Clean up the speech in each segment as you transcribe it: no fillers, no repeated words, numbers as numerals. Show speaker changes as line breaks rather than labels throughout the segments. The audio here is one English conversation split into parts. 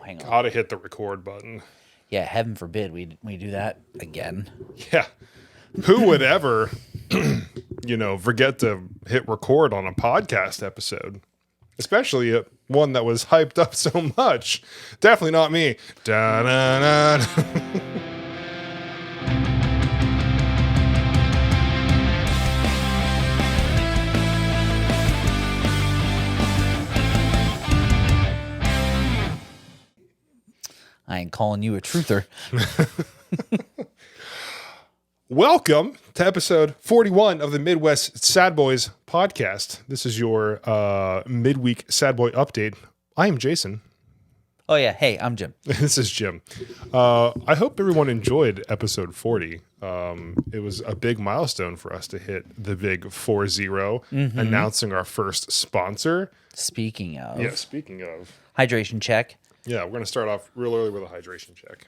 hang on.
Gotta hit the record button.
Yeah, heaven forbid we do that again.
Yeah. Who would ever, forget to hit record on a podcast episode? Especially one that was hyped up so much. Definitely not me. Da-na-na.
I ain't calling you a truther.
Welcome to episode 41 of the Midwest Sadbois podcast. This is your midweek Sadboy update. I am Jason.
Oh, yeah. Hey, I'm Jim.
This is Jim. I hope everyone enjoyed episode 40. It was a big milestone for us to hit the big 4-0, announcing our first sponsor.
Speaking of.
Yeah, speaking of.
Hydration check.
Yeah, we're going to start off real early with a hydration check.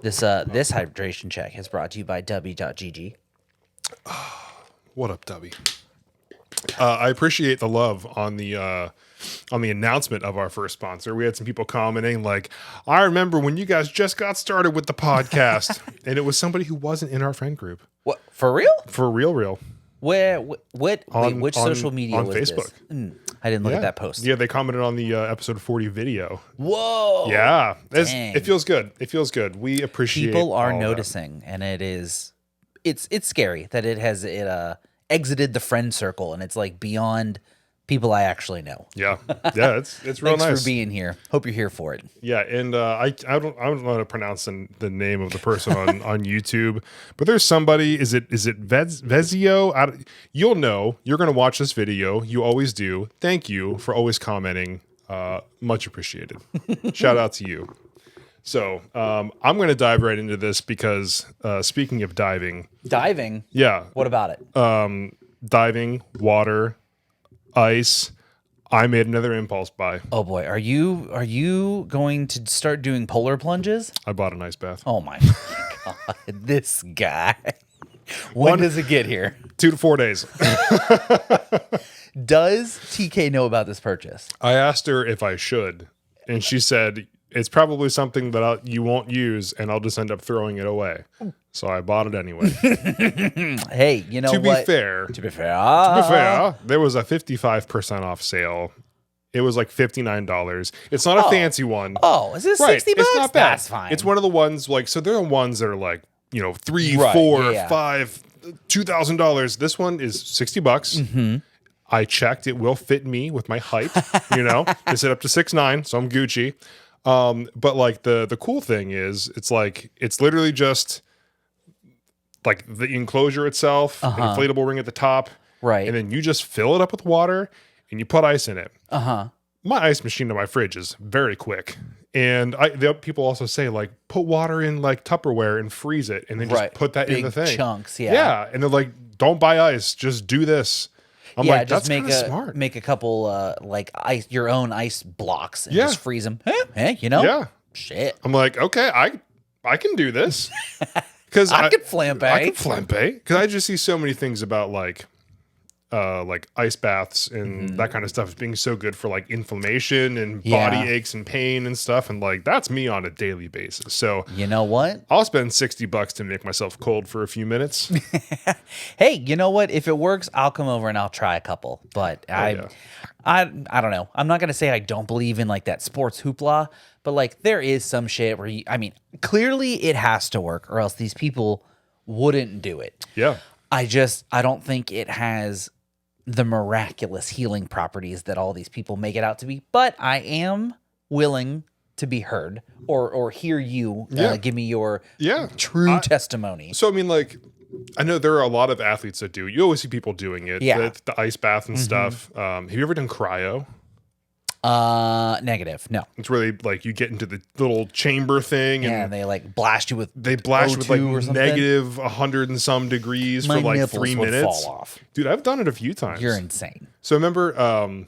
This hydration check is brought to you by W.GG.
What up, Dubby? I appreciate the love on the announcement of our first sponsor. We had some people commenting like, I remember when you guys just got started with the podcast. And it was somebody who wasn't in our friend group.
What? For real?
For real.
Which social media
on
was
Facebook.
this? I didn't look at that post.
Yeah, they commented on the episode 40 video.
Whoa.
Yeah.
Dang.
It feels good. It feels good. We appreciate
People are
all
noticing, and it's scary that it exited the friend circle, and it's like beyond people I actually know.
Yeah. Yeah, it's real
Thanks
nice.
for being here. Hope you're here for it.
Yeah, and I don't know how to pronounce the name of the person on YouTube, but there's somebody. Is it Vezio? You'll know. You're gonna watch this video. You always do. Thank you for always commenting. Much appreciated. Shout out to you. So I'm gonna dive right into this because speaking of diving,
yeah. What about it?
Diving, water, ice. I made another impulse buy.
Oh boy, are you going to start doing polar plunges?
I bought an ice bath.
Oh my god, this guy. When does it get here?
2 to 4 days.
Does TK know about this purchase?
I asked her if I should, and she said it's probably something that you won't use, and I'll just end up throwing it away. So I bought it anyway.
Hey, you know
to
what?
Be fair, there was a 55% off sale. It was like $59. It's not a fancy one.
Oh, is this $60?
It's not bad.
That's fine.
It's one of the ones so there are ones that are like, $3,
Right,
$4,
yeah.
$5, $2,000. This one is $60. Mm-hmm. I checked. It will fit me with my height. They said up to 6'9", so I'm Gucci. But like the cool thing is, it's literally just like the enclosure itself, an inflatable ring at the top,
right,
and then you just fill it up with water and you put ice in it. My ice machine in my fridge is very quick, and people also say like put water in like Tupperware and freeze it, and then just put that in the thing.
Chunks,
yeah, and they're like, don't buy ice, just do this. I'm like, that's
just
smart.
Make a couple your own ice blocks and just freeze them. Hey,
Yeah.
Shit.
I'm like, okay, I can do this. Because
I could flambe.
I could flambe. Because I just see so many things about like ice baths and that kind of stuff as being so good for like inflammation and body aches and pain and stuff. And like, that's me on a daily basis. So
you know what?
I'll spend $60 to make myself cold for a few minutes.
Hey, you know what? If it works, I'll come over and I'll try a couple. But I don't know. I'm not going to say I don't believe in like that sports hoopla, but like there is some shit where clearly it has to work or else these people wouldn't do it.
Yeah.
I don't think it has the miraculous healing properties that all these people make it out to be, but I am willing to be heard or hear you give me your true testimony.
So, I mean, like, I know there are a lot of athletes that do. You always see people doing it.
Yeah.
The ice bath and stuff. Have you ever done cryo?
Negative. No.
It's really like you get into the little chamber thing and
they like blast you with
like
-100
and some degrees
My
for like
nipples
3
would
minutes.
fall off.
Dude, I've done it a few times.
You're insane.
So remember, and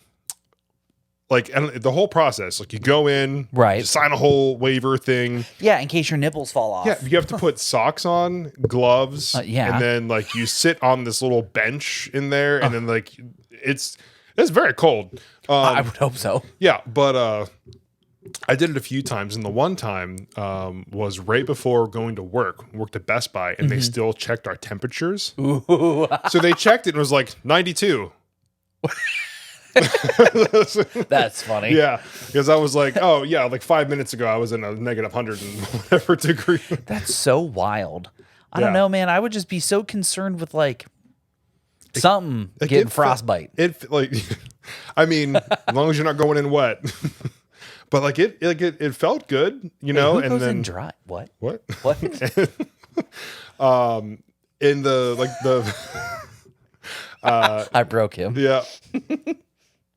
the whole process, like you go in,
right,
you sign a whole waiver thing.
Yeah, in case your nipples fall off.
Yeah, you have to put socks on, gloves,
yeah,
and then like you sit on this little bench in there, and then like it's very cold.
I would hope so.
Yeah, but I did it a few times, and the one time was right before going to work. Worked at Best Buy, and they still checked our temperatures.
Ooh.
So they checked it and it was like 92.
That's funny.
Yeah, because I was like, oh yeah, like 5 minutes ago I was in a negative 100 and whatever degree.
That's so wild. I don't know, man. I would just be so concerned with like something getting frostbite.
It like, I mean, as long as you're not going in wet. But like it felt good, you know.
Who
and
goes
then
in dry? What?
What? In the like the.
I broke him.
Yeah.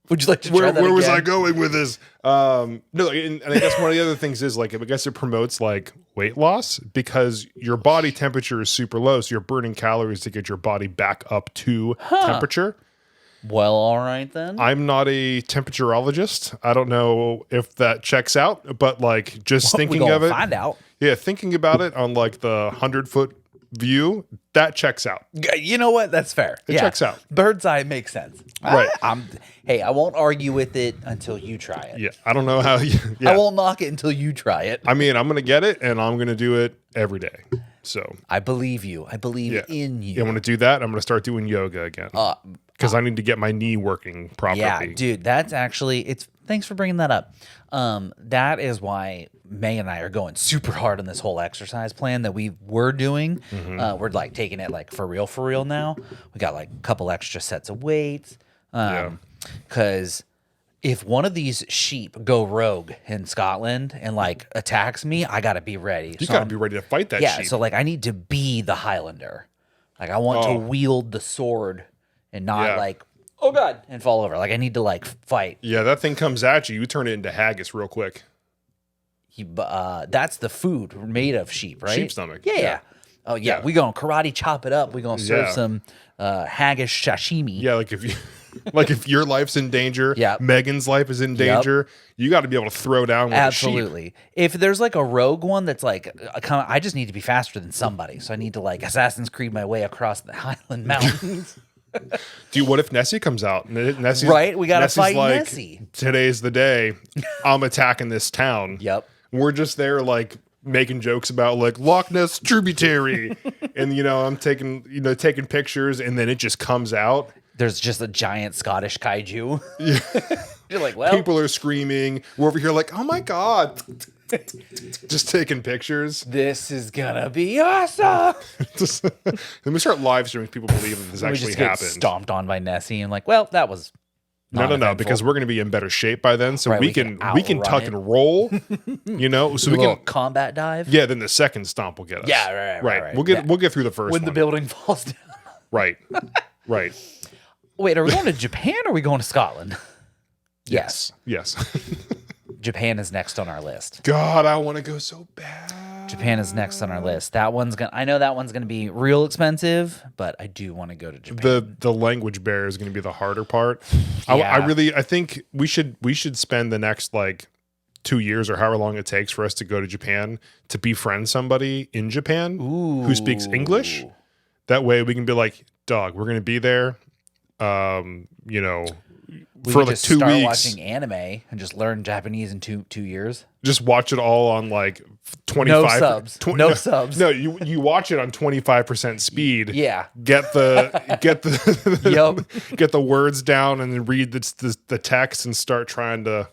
Would you like to try that
where
again?
was I going with this? No, and I guess one of the other things is like I guess it promotes like weight loss because your body temperature is super low, so you're burning calories to get your body back up to temperature.
Well, all right then.
I'm not a temperaturologist. I don't know if that checks out, but like just thinking of it,
find out.
Yeah, thinking about it on like the 100-foot view, that checks out.
You know what? That's fair.
It checks out.
Bird's eye makes sense.
Right.
Hey, I won't argue with it until you try it.
Yeah, I don't know how you. Yeah.
I won't knock it until you try it.
I mean, I'm gonna get it, and I'm gonna do it every day. So
I believe you. I believe in you.
Yeah, I'm gonna do that. I'm gonna start doing yoga again because I need to get my knee working properly.
Yeah, dude, that's actually it's. Thanks for bringing that up. That is why May and I are going super hard on this whole exercise plan that we were doing. We're like taking it like for real now. We got like a couple extra sets of weights. Because if one of these sheep go rogue in Scotland and like attacks me, I gotta be ready.
You gotta be ready to fight that sheep.
So like I need to be the Highlander. Like I want to wield the sword and not like, oh God, and fall over. Like I need to like fight.
Yeah, that thing comes at you, you turn it into haggis real quick.
That's the food made of sheep, right?
Sheep stomach.
Yeah. Oh yeah, we gonna karate chop it up. We gonna serve some haggis sashimi.
Yeah, like if you, like if your life's in danger, Megan's life is in danger. You got to be able to throw down with
Absolutely.
a sheep.
If there's like a rogue one that's like, I just need to be faster than somebody, so I need to like Assassin's Creed my way across the Highland Mountains.
Dude, what if Nessie comes out? Nessie's,
right, we gotta fight
like,
Nessie.
Today's the day. I'm attacking this town.
Yep.
We're just there like making jokes about like Loch Ness tributary, and you know I'm taking pictures, and then it just comes out.
There's just a giant Scottish kaiju. You're like, well,
people are screaming. We're over here like, oh my God. Just taking pictures.
This is gonna be awesome.
Let me start live streaming. People believe that this actually happened.
Get stomped on by Nessie and like, well, that was
no, because we're gonna be in better shape by then, so we can tuck and roll. You know, so we can
combat dive.
Yeah, then the second stomp will get us.
Yeah, right.
We'll get through the first
when
one.
the building falls down.
Right.
Wait, are we going to Japan or are we going to Scotland?
Yes.
Japan is next on our list.
God, I want to go so bad.
Japan is next on our list. I know that one's gonna be real expensive, but I do want to go to Japan.
The language barrier is gonna be the harder part.
Yeah.
I think we should spend the next like 2 years or however long it takes for us to go to Japan to befriend somebody in Japan who speaks English. That way we can be like, dog, we're gonna be there. You know,
we
for
could
like
just
2
start
weeks.
watching anime and just learn Japanese in two years.
Just watch it all on like 25.
No subs. No subs.
No, you watch it on 25% speed.
Yeah.
Get the
Yep.
get the words down and then read the text and start trying to.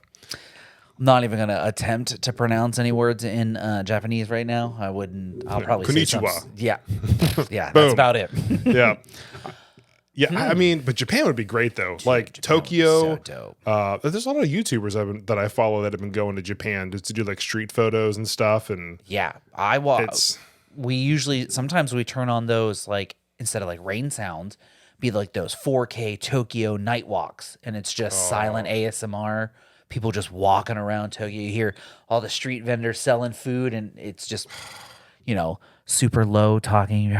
I'm not even gonna attempt to pronounce any words in Japanese right now. I wouldn't. I'll probably say
Konnichiwa.
yeah. That's about it.
Yeah. Yeah, I mean, but Japan would be great though. Dude, like
Japan
Tokyo.
So dope.
There's a lot of YouTubers that I follow that have been going to Japan just to do like street photos and stuff. And
yeah, sometimes we turn on those like instead of like rain sounds, be like those 4K Tokyo night walks, and it's just silent ASMR. People just walking around Tokyo. You hear all the street vendors selling food, and it's just, super low talking.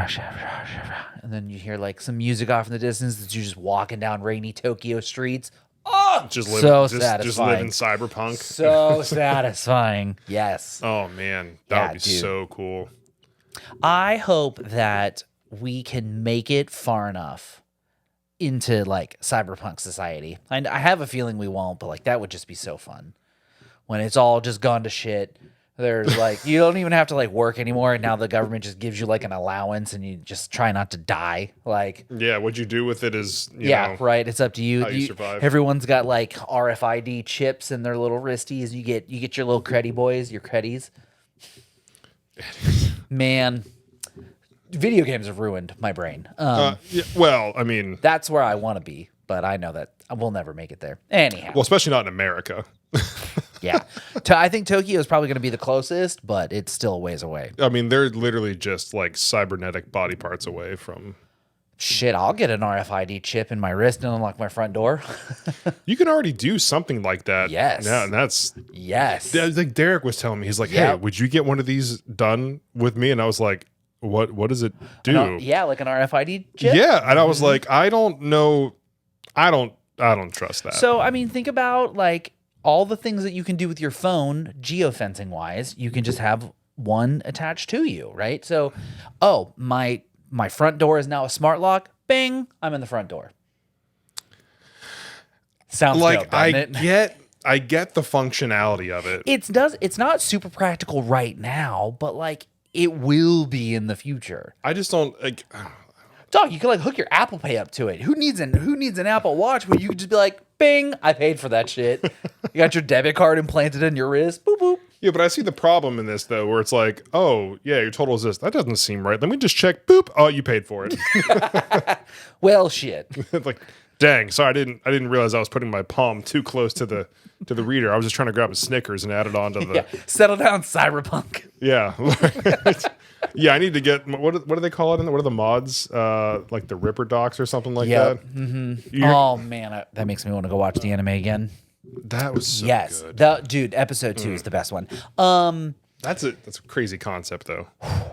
And then you hear like some music off in the distance that you're just walking down rainy Tokyo streets. Oh, satisfying.
Just live in Cyberpunk.
So satisfying. Yes.
Oh man, that would be so cool.
I hope that we can make it far enough into like cyberpunk society. And I have a feeling we won't, but like that would just be so fun. when it's all just gone to shit. There's like, you don't even have to like work anymore. And now the government just gives you like an allowance and you just try not to die. Like,
yeah, what you do with it is, you know,
right. It's up to you.
how you survive.
Everyone's got like RFID chips in their little wristies. You get your little creddy boys, your creddies. Man, video games have ruined my brain.
Yeah, well, I mean,
That's where I want to be, but I know that we'll never make it there. Anyhow.
well, especially not in America.
Yeah. I think Tokyo is probably going to be the closest, but it's still a ways away.
I mean, they're literally just like cybernetic body parts away from.
Shit, I'll get an RFID chip in my wrist and unlock my front door.
You can already do something like that.
Yes.
Yeah, and that's.
Yes.
Like Derek was telling me, he's like, "Hey,
Yep.
would you get one of these done with me?" And I was like, "What does it do?"
Yeah, like an RFID chip.
Yeah, and I was like, "I don't know. I don't trust that."
So, I mean, think about like all the things that you can do with your phone, geofencing wise. You can just have one attached to you, right? So, oh, my front door is now a smart lock. Bing, I'm in the front door. Sounds
like,
dope, doesn't it?
I get the functionality of it.
It's not super practical right now, but like it will be in the future.
I just don't like.
Dog, you can like hook your Apple Pay up to it. Who needs an Apple Watch when you can just be like, bing, I paid for that shit. You got your debit card implanted in your wrist. Boop boop.
Yeah, but I see the problem in this though, where it's like, oh yeah, your total is this. That doesn't seem right. Let me just check. Boop. Oh, you paid for it.
Well, shit.
Like, dang. Sorry, I didn't realize I was putting my palm too close to the reader. I was just trying to grab a Snickers and add it onto the.
Yeah. Settle down, Cyberpunk.
Yeah. Yeah, I need to get what do they call it in there? What are the mods? Like the Ripper Docs or something like that.
Mm-hmm. Oh man, that makes me want to go watch the anime again.
That was so good.
Dude, episode 2 is the best one.
That's a crazy concept though.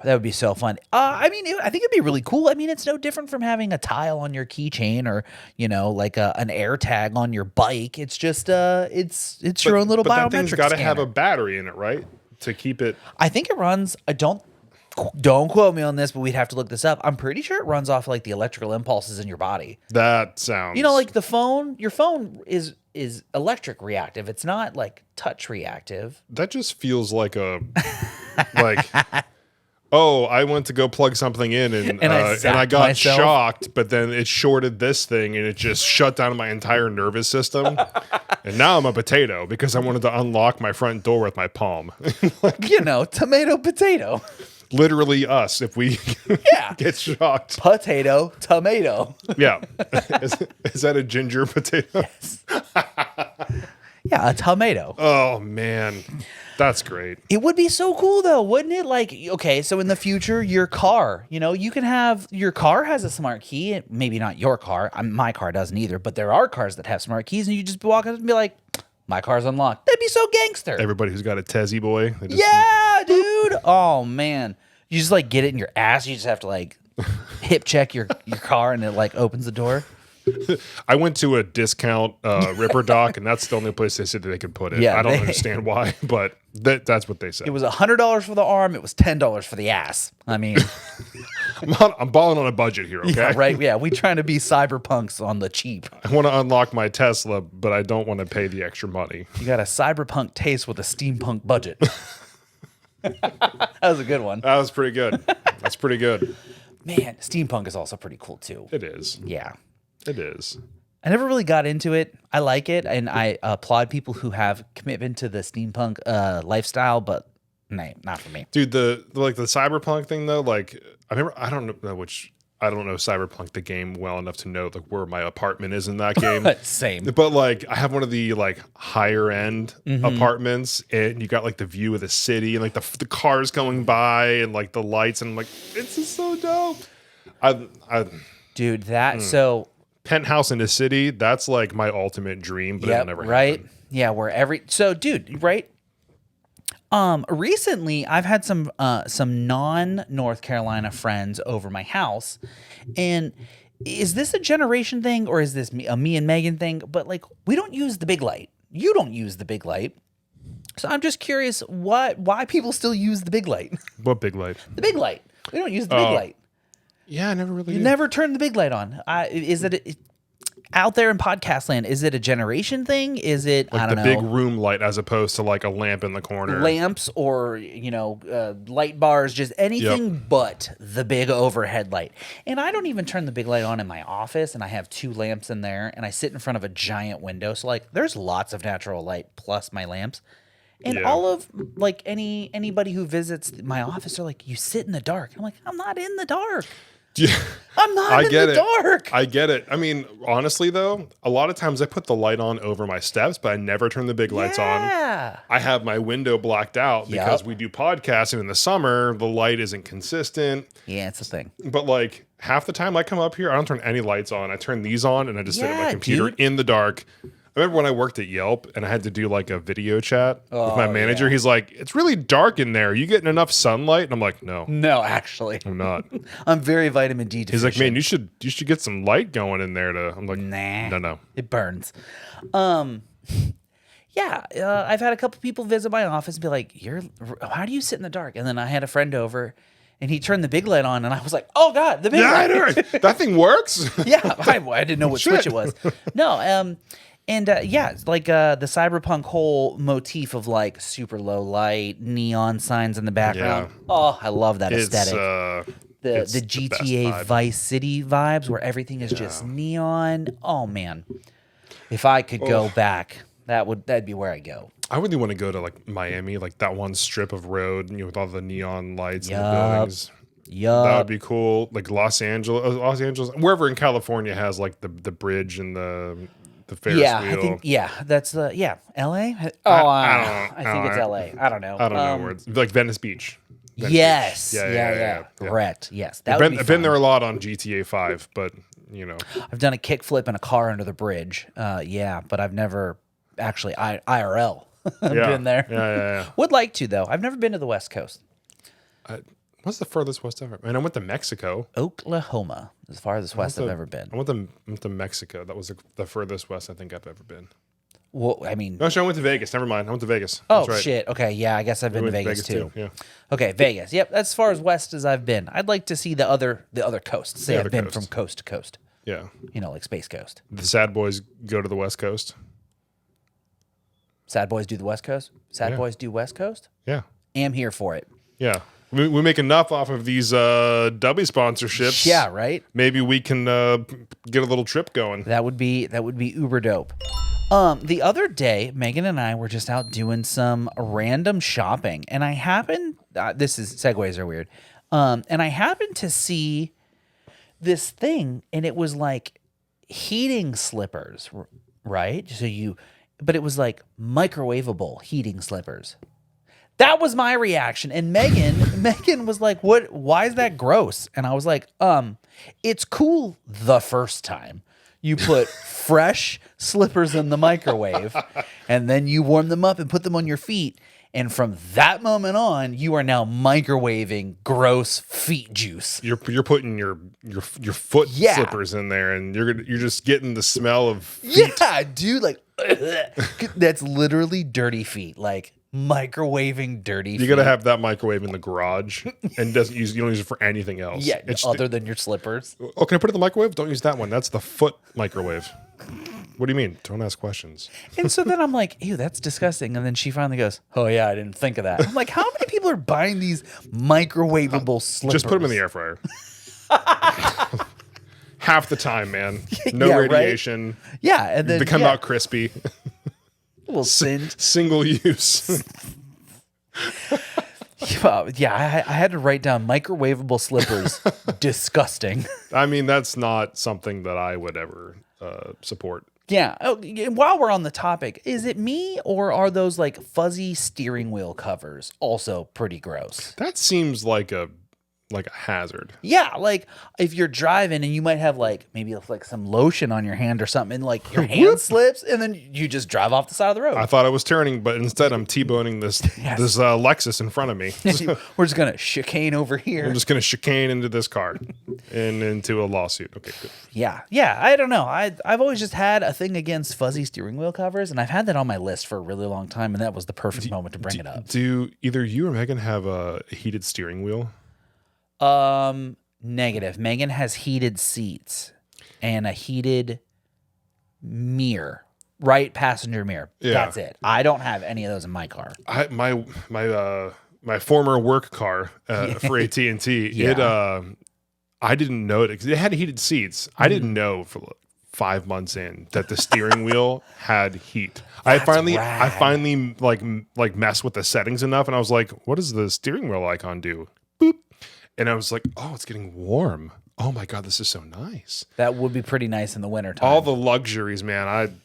That would be so fun. I mean, I think it'd be really cool. I mean, it's no different from having a tile on your keychain or, you know, like an air tag on your bike. It's just it's your own little biometric
that thing's got to have
scanner.
a battery in it, right? To keep it.
I think it runs. Don't quote me on this, but we'd have to look this up. I'm pretty sure it runs off like the electrical impulses in your body.
That sounds.
You know, like your phone is electric reactive. It's not like touch reactive.
That just feels like a like. Oh, I went to go plug something in and I got
myself.
shocked, but then it shorted this thing and it just shut down my entire nervous system. And now I'm a potato because I wanted to unlock my front door with my palm.
You know, tomato, potato.
Literally us if we get shocked.
Potato, tomato.
Yeah. Is that a ginger potato?
Yes. Yeah, a tomato.
Oh, man. That's great.
It would be so cool though, wouldn't it? Like, okay, so in the future, your car, you know, you can have your car has a smart key. Maybe not your car. My car doesn't either, but there are cars that have smart keys, and you just walk up and be like, my car's unlocked. That'd be so gangster.
Everybody who's got a Tessie boy.
Yeah, dude. Oh man, you just like get it in your ass. You just have to like hip check your car, and it like opens the door.
I went to a discount Ripper Doc, and that's the only place they said that they could put it.
Yeah,
I don't understand why, but that's what they said.
It was $100 for the arm. It was $10 for the ass. I mean,
I'm balling on a budget here, okay?
yeah, right? Yeah, we trying to be cyberpunks on the cheap.
I want to unlock my Tesla, but I don't want to pay the extra money.
You got a cyberpunk taste with a steampunk budget. That was a good one.
That was pretty good. That's pretty good.
Man, steampunk is also pretty cool too.
It is.
Yeah.
It is.
I never really got into it. I like it, and I applaud people who have commitment to the steampunk lifestyle, but no, not for me.
Dude, the cyberpunk thing though, like I don't know cyberpunk the game well enough to know like where my apartment is in that game.
Same.
But like I have one of the like higher end apartments, and you got like the view of the city and like the cars going by and like the lights, and I'm like, it's just so dope.
Dude, so
penthouse in a city, that's like my ultimate dream, but it'll never happen.
Yeah, dude, right? Recently I've had some non-North Carolina friends over my house, and is this a generation thing or is this me and Megan thing? But like, we don't use the big light. You don't use the big light. So I'm just curious why people still use the big light.
What big light?
The big light. We don't use the big light.
Yeah, I never really
You
did.
never turn the big light on. out there in podcast land, is it a generation thing? Is it,
Like
I don't
the
know,
big room light as opposed to like a lamp in the corner.
lamps or, light bars, just anything but the big overhead light. And I don't even turn the big light on in my office, and I have 2 lamps in there, and I sit in front of a giant window. So like there's lots of natural light plus my lamps. And all of like anybody who visits my office are like, you sit in the dark. I'm like, I'm not in the dark.
Yeah.
I'm not in the dark.
I get it. I mean, honestly, though, a lot of times I put the light on over my steps, but I never turn the big lights on. I have my window blacked out because we do podcasting in the summer. The light isn't consistent.
Yeah, it's a thing.
But like half the time I come up here, I don't turn any lights on. I turn these on and I just sit at my computer in the dark. I remember when I worked at Yelp and I had to do like a video chat with my manager. He's like, it's really dark in there. Are you getting enough sunlight? And I'm like, no.
No, actually.
I'm not.
I'm very vitamin D deficient.
He's like, man, you should get some light going in there I'm like,
nah.
No.
It burns. I've had a couple people visit my office and be like, how do you sit in the dark? And then I had a friend over and he turned the big light on and I was like, oh God, the big light.
That thing works?
I didn't know what switch it was. No, it's like the Cyberpunk whole motif of like super low light, neon signs in the background. Yeah. Oh, I love that aesthetic. The GTA Vice City vibes where everything is just neon. Oh man, if I could go back, that'd be where I go.
I really want to go to like Miami, like that one strip of road, with all the neon lights and the buildings. That would be cool. Like Los Angeles, wherever in California has like the bridge and the Ferris wheel.
I think that's LA. I think it's LA. I don't know.
I don't know where it's like Venice Beach.
Yes. Yeah. Correct. Yes.
I've been there a lot on GTA 5, but
I've done a kickflip in a car under the bridge. But I've never actually IRL been there.
Yeah.
Would like to though. I've never been to the West Coast.
What's the furthest west ever? I went to Mexico.
Oklahoma, as far as west I've ever been.
I went to Mexico. That was the furthest west I think I've ever been.
Well, I mean,
no, I went to Vegas. Never mind. I went to Vegas.
Oh shit. Okay, yeah, I guess I've been to Vegas too.
Yeah.
Okay, Vegas. Yep, that's as far as west as I've been. I'd like to see the other coast. Say I've been from coast to coast.
Yeah.
Like Space Coast.
The Sadbois go to the West Coast.
Sadbois do the West Coast. Sadbois do West Coast.
Yeah.
Am here for it.
Yeah. We make enough off of these Dubby sponsorships.
Yeah, right.
Maybe we can get a little trip going.
That would be uber dope. The other day, Megan and I were just out doing some random shopping, and I happened. Segues are weird. And I happened to see this thing, and it was like heating slippers, right? But it was like microwavable heating slippers. That was my reaction. And Megan was like, "What? Why is that gross?" And I was like, it's cool the first time. You put fresh slippers in the microwave and then you warm them up and put them on your feet. And from that moment on, you are now microwaving gross feet juice.
You're putting your foot slippers in there, and you're just getting the smell of feet.
Yeah, dude, like that's literally dirty feet. Like microwaving dirty feet.
You gotta have that microwave in the garage and you don't use it for anything else.
Yeah, other than your slippers.
Oh, can I put it in the microwave? Don't use that one. That's the foot microwave. What do you mean? Don't ask questions.
And so then I'm like, ew, that's disgusting. And then she finally goes, oh yeah, I didn't think of that. I'm like, how many people are buying these microwavable slippers?
Just put them in the air fryer. Half the time, man. No radiation.
Right? Yeah, and then
they come out crispy.
A little singed.
Single use.
Yeah, I had to write down microwavable slippers. Disgusting.
I mean, that's not something that I would ever support.
Yeah. Oh, while we're on the topic, is it me or are those like fuzzy steering wheel covers also pretty gross?
That seems like a hazard.
Yeah, like if you're driving and you might have like maybe like some lotion on your hand or something, and like your hand slips, and then you just drive off the side of the road.
I thought I was turning, but instead I'm T-boning this Lexus in front of me.
We're just gonna chicane over here.
I'm just gonna chicane into this car and into a lawsuit. Okay, good.
Yeah. I don't know. I've always just had a thing against fuzzy steering wheel covers, and I've had that on my list for a really long time, and that was the perfect moment to bring it up.
Do either you or Megan have a heated steering wheel?
Negative. Megan has heated seats and a heated mirror, right passenger mirror.
Yeah.
That's it. I don't have any of those in my car.
My former work car for AT&T,
Yeah.
I didn't know it. It had heated seats. I didn't know for 5 months in that the steering wheel had heat. I finally like messed with the settings enough, and I was like, "What does the steering wheel icon do?" Boop, and I was like, "Oh, it's getting warm. Oh my god, this is so nice."
That would be pretty nice in the wintertime.
All the luxuries, man.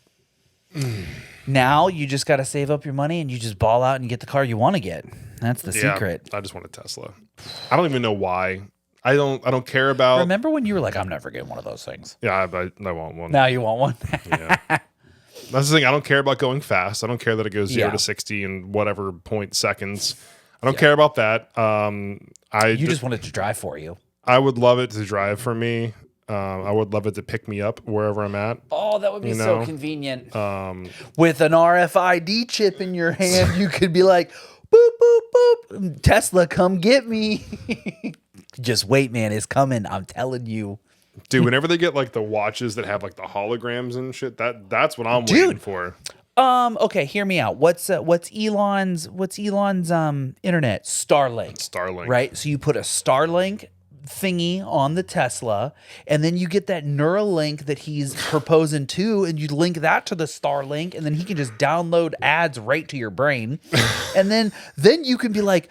Now you just got to save up your money and you just ball out and get the car you want to get. That's the secret.
I just want a Tesla. I don't even know why. I don't care about.
Remember when you were like, I'm never getting one of those things?
Yeah, I want one.
Now you want one?
Yeah. That's the thing. I don't care about going fast. I don't care that it goes 0
Yeah.
to 60 in whatever point seconds. I don't care about that.
You just want it to drive for you.
I would love it to drive for me. I would love it to pick me up wherever I'm at.
Oh, that would be so convenient. With an RFID chip in your hand, you could be like, boop, boop, boop. Tesla, come get me. Just wait, man. It's coming. I'm telling you.
Dude, whenever they get like the watches that have like the holograms and shit, that's what I'm waiting for.
Okay, hear me out. What's Elon's internet? Starlink. Right? So you put a Starlink thingy on the Tesla, and then you get that Neuralink that he's proposing to, and you link that to the Starlink, and then he can just download ads right to your brain. And then you can be like,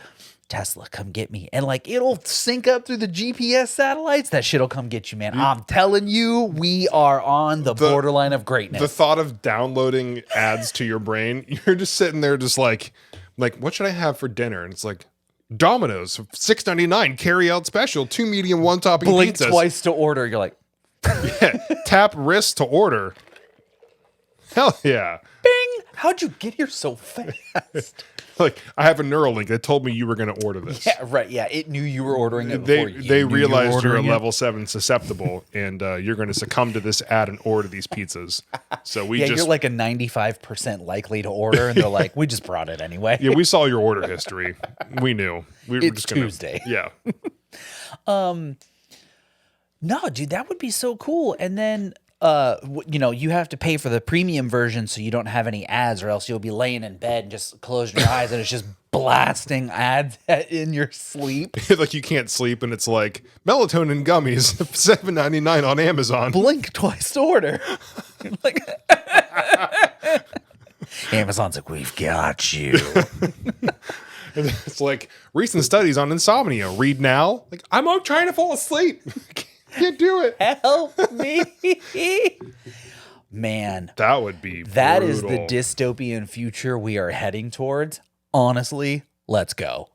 Tesla, come get me. And like it'll sync up through the GPS satellites. That shit'll come get you, man. I'm telling you, we are on the borderline of greatness.
The thought of downloading ads to your brain, you're just sitting there just like what should I have for dinner? And it's like Domino's, $6.99 carry out special, 2 medium, 1 topping
Blink
pizzas.
twice to order. You're like,
Yeah, tap wrist to order. Hell yeah.
bing! How'd you get here so fast?
Like, I have a Neuralink that told me you were going to order this.
Yeah, right. Yeah, it knew you were ordering it
They
before you
realized you're a
ordering it.
level 7 susceptible, and you're going to succumb to this ad and order these pizzas. So
You're like a 95% likely to order, and they're like, we just brought it anyway.
Yeah, we saw your order history. We knew. We were
It's
just gonna,
Tuesday.
Yeah.
No, dude, that would be so cool. And then, you have to pay for the premium version so you don't have any ads, or else you'll be laying in bed and just closing your eyes and it's just blasting ads in your sleep.
Like you can't sleep, and it's like melatonin gummies, $7.99 on Amazon.
Blink twice to order. Like, Amazon's like, we've got you.
It's like recent studies on insomnia. Read now. Like, I'm trying to fall asleep. Can't do it.
Help me. Man,
That would be
that is the
brutal.
dystopian future we are heading towards. Honestly, let's go.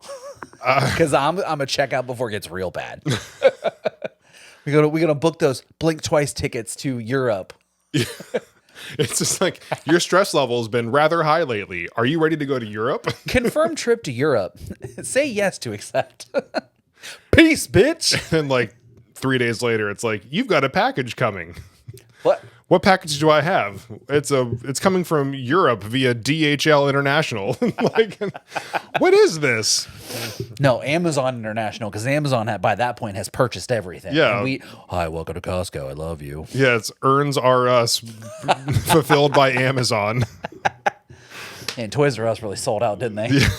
Because I'm gonna check out before it gets real bad. We're gonna book those blink twice tickets to Europe.
It's just like your stress level has been rather high lately. Are you ready to go to Europe?
Confirmed trip to Europe. Say yes to accept. Peace, bitch.
And like 3 days later, it's like, you've got a package coming.
What?
What package do I have? It's coming from Europe via DHL International. Like, what is this?
No, Amazon International, because Amazon by that point has purchased everything.
Yeah.
And hi, welcome to Costco. I love you.
Yeah, it's Earns R Us fulfilled by Amazon.
And Toys R Us really sold out, didn't they? Yeah.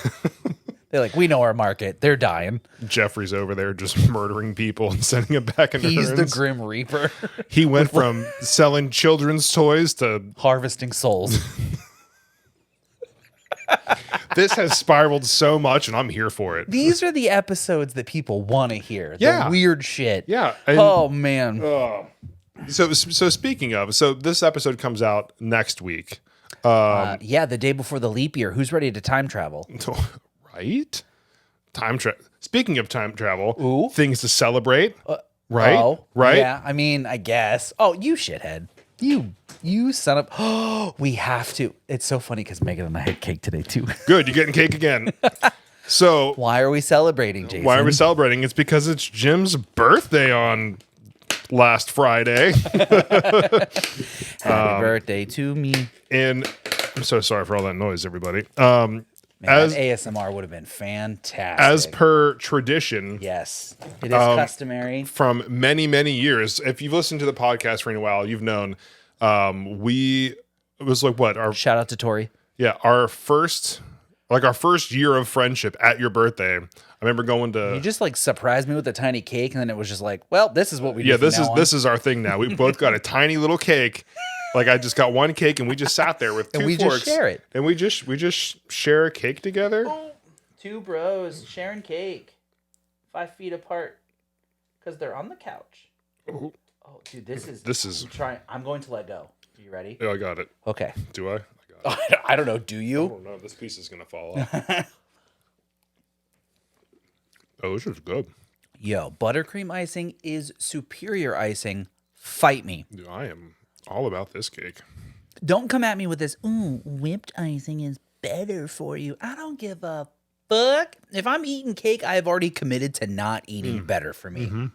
They're like, we know our market. They're dying.
Jeffrey's over there just murdering people and sending them back into
He's
Earns.
the Grim Reaper.
He went from selling children's toys to
Harvesting souls.
this has spiraled so much, and I'm here for it.
These are the episodes that people want to hear.
Yeah.
The weird shit.
Yeah.
Oh, man.
So speaking of, so this episode comes out next week.
Yeah, the day before the leap year. Who's ready to time travel?
Right? Speaking of time travel,
Ooh.
things to celebrate. Right?
Oh,
right?
Yeah, I mean, I guess. Oh, you shithead. You son of... Oh, we have to. It's so funny because Megan and I had cake today, too.
Good, you're getting cake again. So
Why are we celebrating, Jason?
why are we celebrating? It's because it's Jim's birthday on last Friday.
Happy birthday to me.
And I'm so sorry for all that noise, everybody.
Man, that ASMR would have been fantastic.
As per tradition,
yes, it is customary.
from many, many years, if you've listened to the podcast for any while, you've known It was like what our
Shout out to Tori.
yeah, our first year of friendship at your birthday. I remember going to
You just like surprised me with a tiny cake, and then it was just like, well, this is what we do.
yeah,
from now on.
this is our thing now. We both got a tiny little cake. Like I just got one cake and we just sat there with two
and we
forks.
just share it.
And we just share a cake together.
Oh, two bros sharing cake, 5 feet apart, because they're on the couch.
Oh,
dude, this is. I'm going to let go. Are you ready?
Yeah, I got it.
Okay.
Do I? Got it.
I don't know. Do
I
you?
don't know. This piece is gonna fall off. Oh, this is good.
Yo, buttercream icing is superior icing. Fight me.
Dude, I am all about this cake.
Don't come at me with this, ooh, whipped icing is better for you. I don't give a fuck. If I'm eating cake, I've already committed to not eating better for me.
Mm-hmm.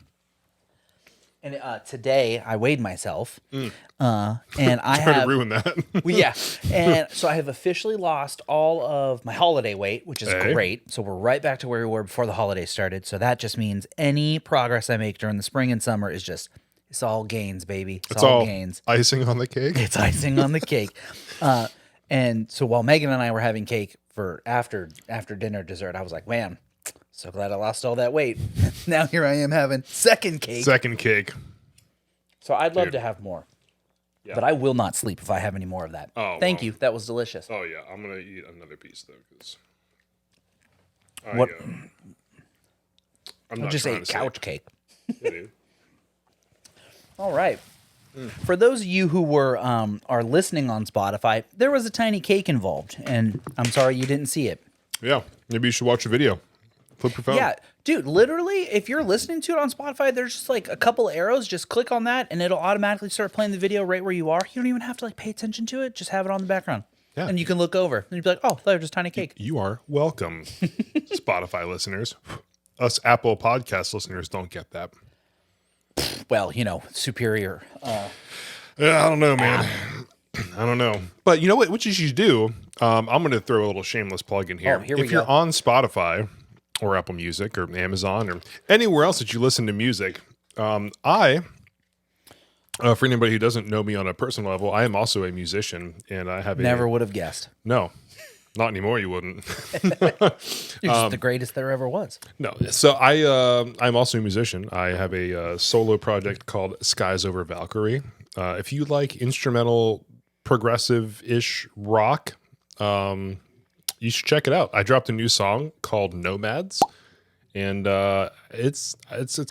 And today I weighed myself, and I
Trying
have
to ruin that.
well, yeah, and so I have officially lost all of my holiday weight, which is
Hey.
great. So we're right back to where we were before the holidays started. So that just means any progress I make during the spring and summer is just it's all gains, baby. It's all gains.
Icing on the cake.
It's icing on the cake. And so while Megan and I were having cake for after dinner dessert, I was like, man, so glad I lost all that weight. Now here I am having second cake.
Second cake.
So I'd love to have more.
Yeah.
But I will not sleep if I have any more of that.
Oh,
Thank
well.
you. That was delicious.
Oh yeah, I'm gonna eat another piece though because
What?
I'm
I
not
just
trying
ate
to
couch cake.
Yeah, dude.
All right. For those of you who were are listening on Spotify, there was a tiny cake involved, and I'm sorry you didn't see it.
Yeah, maybe you should watch a video. Flip your phone.
Yeah, dude, literally, if you're listening to it on Spotify, there's just like a couple arrows. Just click on that, and it'll automatically start playing the video right where you are. You don't even have to like pay attention to it. Just have it on the background.
Yeah.
And you can look over, and you'd be like, oh, there's just tiny cake.
You are welcome, Spotify listeners. Us Apple Podcast listeners don't get that.
Well, superior.
Yeah, I don't know, man. I don't know. But you know what you should do? I'm going to throw a little shameless plug in here.
Oh, here we
if you're
go.
on Spotify or Apple Music or Amazon or anywhere else that you listen to music, for anybody who doesn't know me on a personal level, I am also a musician, and I have
Never would have guessed.
No, not anymore. You wouldn't.
You're just the greatest there ever was.
No. So I'm also a musician. I have a solo project called Skies Over Valkyrie. If you like instrumental, progressive-ish rock, you should check it out. I dropped a new song called Nomads, and it's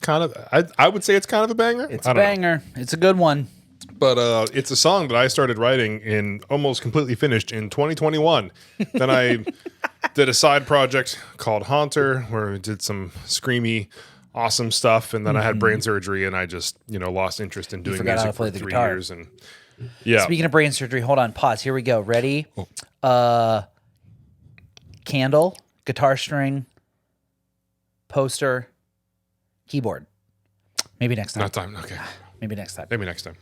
kind of I would say it's kind of a banger.
It's a banger. It's a good one.
But it's a song that I started writing and almost completely finished in 2021. Then I did a side project called Haunter, where we did some screamy, awesome stuff. And then I had brain surgery, and I just lost interest in doing
forgot how
music
to play
for
the
3
guitar.
years. And yeah,
Speaking of brain surgery, hold on, pause. Here we go. Ready? Candle, guitar string, poster, keyboard. Maybe next time.
not time. Okay,
Maybe next time.
maybe next time.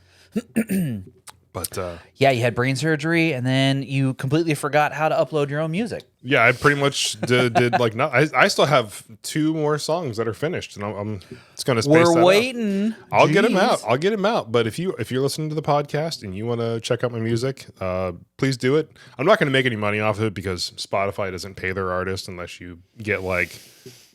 But
Yeah, you had brain surgery, and then you completely forgot how to upload your own music.
yeah, I pretty much did like not. I still have 2 more songs that are finished, and I'm it's going to space that
We're
out.
waiting.
I'll get him out.
Jeez.
I'll get him out. But if you're listening to the podcast and you want to check out my music, please do it. I'm not going to make any money off of it because Spotify doesn't pay their artists unless you get like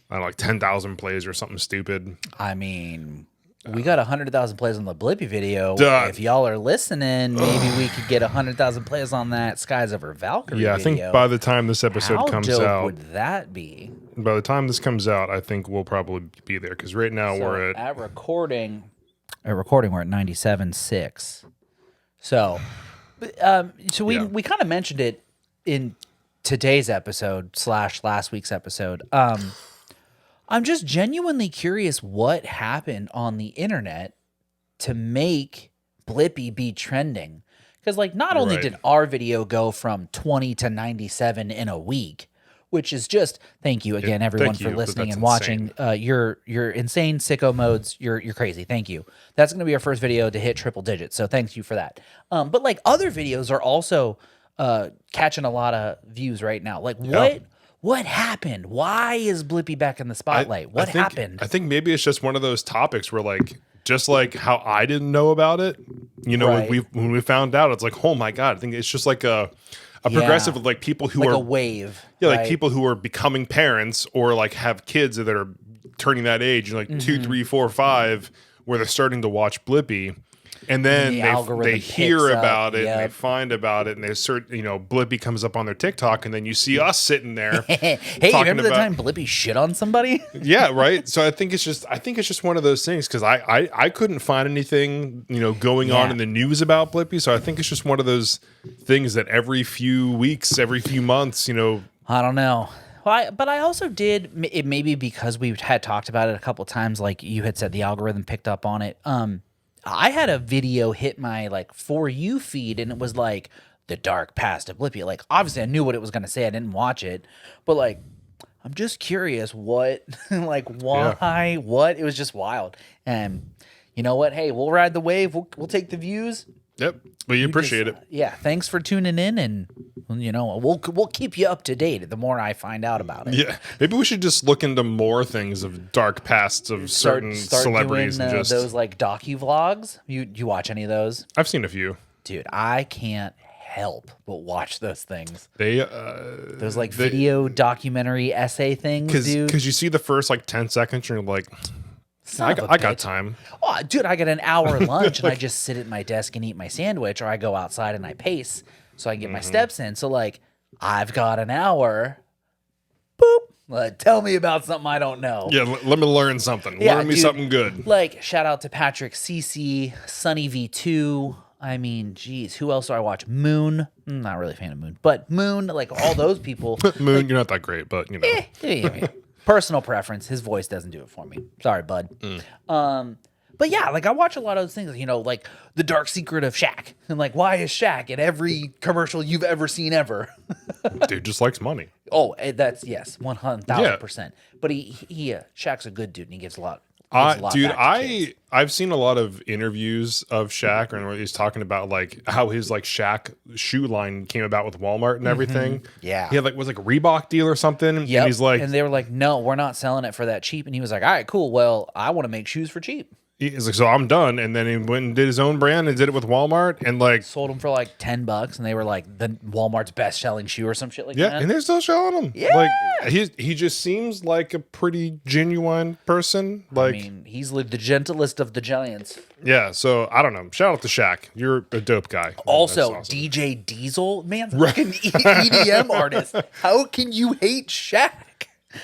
10,000 plays or something stupid.
I mean, we got 100,000 plays on the Blippi video.
Duh.
If y'all are listening, maybe we could get 100,000 plays on that Skies Over Valkyrie
Yeah, I
video.
think by the time this episode
How
comes
dope
out,
would that be?
by the time this comes out, I think we'll probably be there because right now we're at
recording. We're at 97.6. So we
Yeah.
we kind of mentioned it in today's episode / last week's episode. I'm just genuinely curious what happened on the internet to make Blippi be trending. Because not only
Right.
did our video go from 20 to 97 in a week, which is just thank you again everyone
thank
for
you, but
listening
that's
and watching. You're insane sicko modes. You're crazy. Thank you. That's going to be our first video to hit triple digits. So thanks you for that. But other videos are also catching a lot of views right now. What happened? Why is Blippi back in the spotlight? What happened?
I think maybe it's just one of those topics where just like how I didn't know about it. You know,
Right.
when we found out, it's like, oh my God, I think it's just like a progressive of like people who
like
are
a wave.
yeah, like
right?
people who are becoming parents or like have kids that are turning that age, like 2, 3, 4, 5, where they're starting to watch Blippi. And then
the
they
algorithm
hear
picks up,
about it and they
yep.
find about it and they search, you know, Blippi comes up on their TikTok and then you see us sitting there.
Hey,
talking
remember the
about-
time Blippi shit on somebody?
Yeah, right. So I think it's just one of those things because I couldn't find anything, you know, going on
Yeah.
in the news about Blippi. So I think it's just one of those things that every few weeks, every few months, you know.
I don't know. Well, but I also did it maybe because we had talked about it a couple times, like you had said the algorithm picked up on it. I had a video hit my like For You feed and it was like the dark past of Blippi. Like obviously I knew what it was gonna say. I didn't watch it, but like I'm just curious what like why what it was just wild. And you know what? Hey, we'll ride the wave. We'll take the views.
Yep. But you appreciate it.
Yeah, thanks for tuning in, and you know we'll keep you up to date. The more I find out about it,
Yeah, maybe we should just look into more things of dark pasts of certain
start
celebrities
doing,
and just.
those like docu-vlogs. You watch any of those?
I've seen a few.
Dude, I can't help but watch those things.
They
Those like video documentary essay things, dude.
because you see the first like 10 seconds, and you're like,
Son of a
I got
bitch.
time.
Oh, dude, I got an hour lunch and I just sit at my desk and eat my sandwich, or I go outside and I pace so I can get my steps in. So like, I've got an hour. Boop. Tell me about something I don't know.
Yeah, let me learn something.
Yeah,
Learn me
dude.
something good.
Like, shout out to Patrick CC, Sunny V2. I mean, geez, who else do I watch? Moon. Not really a fan of Moon, but Moon, like all those people.
Moon, you're not that great, but you know.
Personal preference. His voice doesn't do it for me. Sorry, bud. But yeah, like I watch a lot of those things, you know, like The Dark Secret of Shaq. And like, why is Shaq in every commercial you've ever seen ever?
Dude just likes money.
Oh, that's, yes, 100,000%. But Shaq's a good dude and he gives a lot.
Dude,
back to kids.
I've seen a lot of interviews of Shaq and where he's talking about like how his like Shaq shoe line came about with Walmart and everything.
Yeah.
He had like was like a Reebok deal or something.
Yep.
And he's like,
and they were like, no, we're not selling it for that cheap. And he was like, all right, cool. Well, I want to make shoes for cheap.
he's like, so I'm done. And then he went and did his own brand and did it with Walmart and like
Sold them for like $10, and they were like the Walmart's best selling shoe or some shit like
yeah,
that.
and they're still showing him.
Yeah.
Like he just seems like a pretty genuine person. Like
I mean, he's like the gentlest of the giants.
yeah, so I don't know. Shout out to Shaq. You're a dope guy.
Also,
That's awesome.
DJ Diesel, man, like an EDM artist. How can you hate Shaq?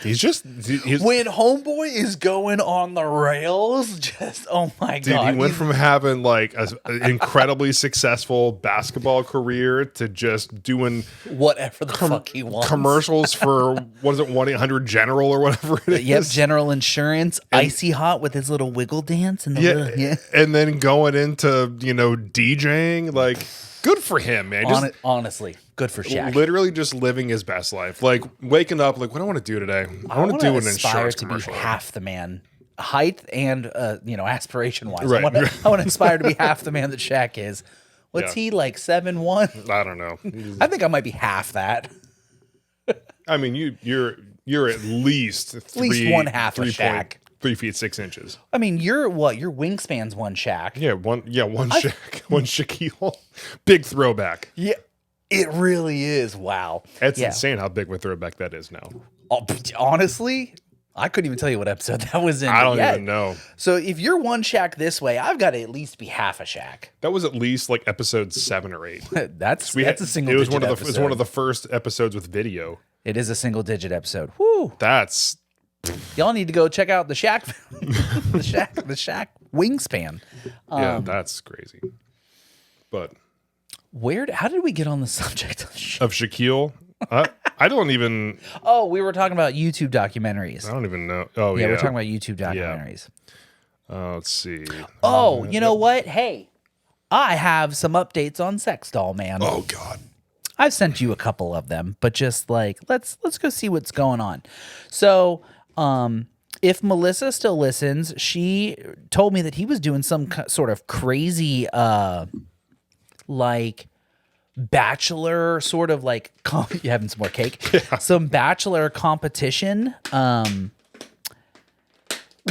He's
When Homeboy is going on the rails, just oh my
dude,
god,
he went from having like an incredibly successful basketball career to just doing
whatever the fuck he wants.
commercials for what is it, 1-800 General or whatever it is.
Yep, General Insurance, Icy Hot with his little wiggle dance and the little,
and then going into DJing, like good for him, man. Just
honestly, good for Shaq.
literally just living his best life, like waking up, like what do I want to do today? I want to do an
aspire
insurance
to be
commercial.
half the man, height and aspiration wise.
Right.
I want to aspire to be half the man that Shaq is. What's
Yeah.
he like 7'1"?
I don't know.
I think I might be half that.
I mean, you're at least
one half of Shaq.
3 feet 6 inches.
I mean, your wingspan's one Shaq.
Yeah, one Shaq, one Shaquille. Big throwback.
Yeah, it really is. Wow,
It's
Yeah.
insane how big of a throwback that is now.
Honestly, I couldn't even tell you what episode that was in.
I don't
yet.
even know.
So if you're one Shaq this way, I've got to at least be half a Shaq.
That was at least like episode 7 or 8.
That's a single.
It was
digit
one of the
episode.
it was one of the first episodes with video.
It is a single digit episode. Woo!
That's
Y'all need to go check out the Shaq, the Shaq wingspan.
yeah, that's crazy. But
How did we get on the subject of Shaq?
of Shaquille, I don't even
Oh, we were talking about YouTube documentaries.
I don't even know. Oh
Yeah,
yeah,
we're talking about YouTube documentaries.
let's see.
Oh, you know what? Hey, I have some updates on Sex Doll Man.
Oh god.
I've sent you a couple of them, but just like let's go see what's going on. So, if Melissa still listens, she told me that he was doing some sort of crazy, like bachelor sort of like you having some more cake, some bachelor competition,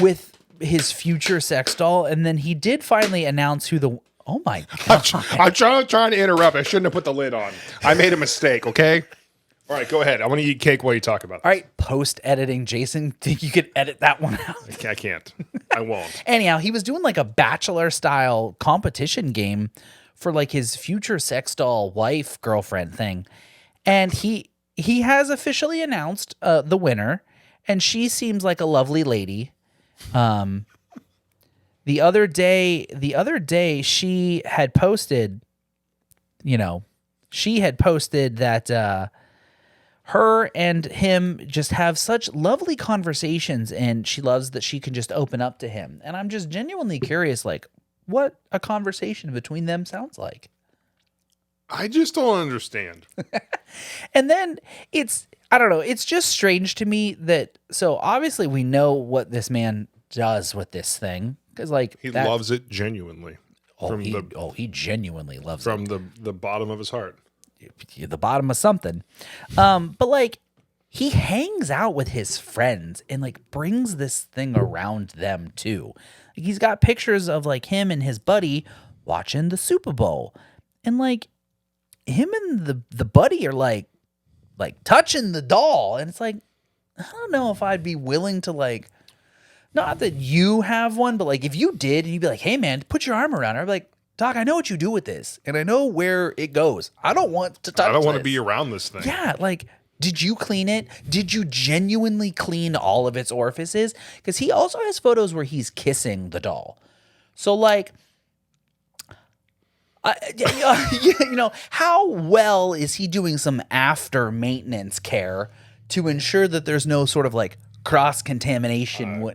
with his future sex doll, and then he did finally announce who the. Oh my god!
I'm trying to interrupt. I shouldn't have put the lid on. I made a mistake. Okay. All right, go ahead. I want to eat cake while you talk about this.
All right, post-editing, Jason. Think you could edit that one out?
I can't. I won't.
Anyhow, he was doing like a bachelor-style competition game for like his future sex doll wife girlfriend thing, and he has officially announced the winner, and she seems like a lovely lady. The other day she had posted, that her and him just have such lovely conversations, and she loves that she can just open up to him. And I'm just genuinely curious, like, what a conversation between them sounds like.
I just don't understand.
And then I don't know, it's just strange to me that, so obviously we know what this man does with this thing, because like
he loves it genuinely.
He genuinely loves
it. From the bottom of his heart.
The bottom of something. But like he hangs out with his friends and like brings this thing around them too. Like, he's got pictures of like him and his buddy watching the Super Bowl, and like him and the buddy are like touching the doll, and it's like, I don't know if I'd be willing to like, not that you have one, but like if you did and you'd be like, hey man, put your arm around her, I'd be like, Doc, I know what you do with this, and I know where it goes. I don't want to touch it.
I don't want to be around this thing.
Yeah, like, did you clean it? Did you genuinely clean all of its orifices? Because he also has photos where he's kissing the doll. So, like, how well is he doing some after maintenance care to ensure that there's no sort of like cross contamination?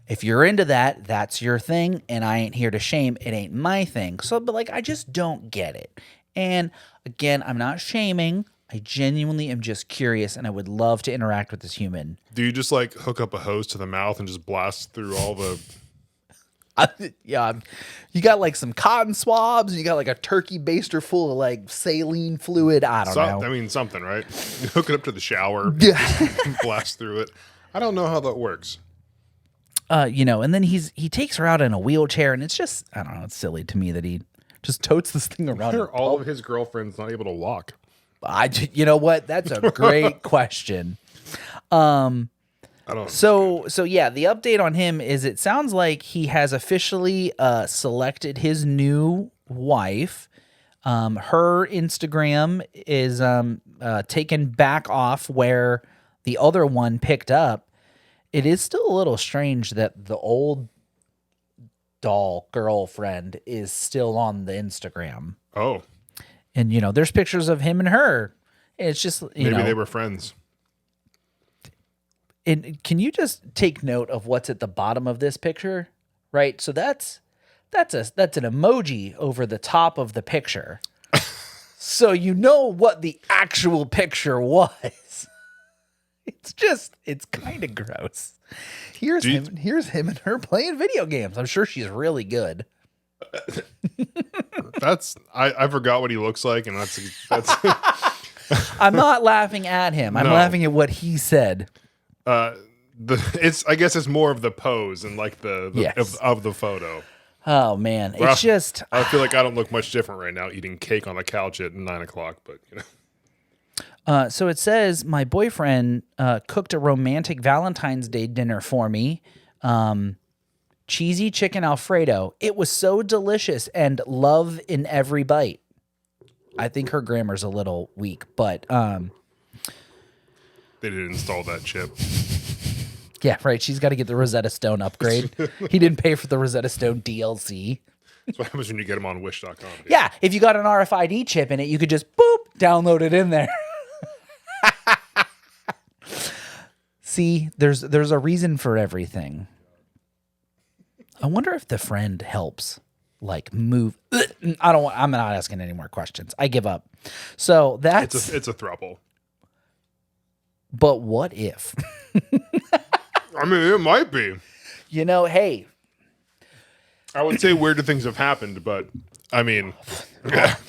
If you're into that, that's your thing, and I ain't here to shame. It ain't my thing. So, but like, I just don't get it. And again, I'm not shaming. I genuinely am just curious, and I would love to interact with this human.
Do you just like hook up a hose to the mouth and just blast through all the?
Yeah, you got like some cotton swabs, and you got like a turkey baster full of like saline fluid. I don't know.
I mean, something, right? You hook it up to the shower, blast through it. I don't know how that works.
And then he takes her out in a wheelchair, and it's just, I don't know, it's silly to me that he just totes this thing around.
Why are all of his girlfriends not able to walk?
You know what? That's a great question. I don't. So yeah, the update on him is it sounds like he has officially selected his new wife. Her Instagram is taken back off where the other one picked up. It is still a little strange that the old doll girlfriend is still on the Instagram.
Oh.
And, there's pictures of him and her. It's just,
maybe they were friends.
And can you just take note of what's at the bottom of this picture? Right? So that's an emoji over the top of the picture. So you know what the actual picture was. It's kind of gross. Here's him and her playing video games. I'm sure she's really good.
I forgot what he looks like, and that's
I'm not laughing at him. I'm laughing at what he said.
I guess it's more of the pose and like the of the photo.
Oh man, it's just
I feel like I don't look much different right now eating cake on the couch at 9:00, but
So it says, my boyfriend cooked a romantic Valentine's Day dinner for me. Cheesy chicken Alfredo. It was so delicious and love in every bite. I think her grammar's a little weak, but
they didn't install that chip.
Yeah, right. She's got to get the Rosetta Stone upgrade. He didn't pay for the Rosetta Stone DLC.
That's what happens when you get them on Wish.com. Dude.
Yeah, if you got an RFID chip in it, you could just download it in there. See, there's a reason for everything. I wonder if the friend helps, like move. I'm not asking any more questions. I give up. So that's
it's a throuple.
But what if?
I mean, it might be.
Hey.
I would say weirder things have happened, but I mean,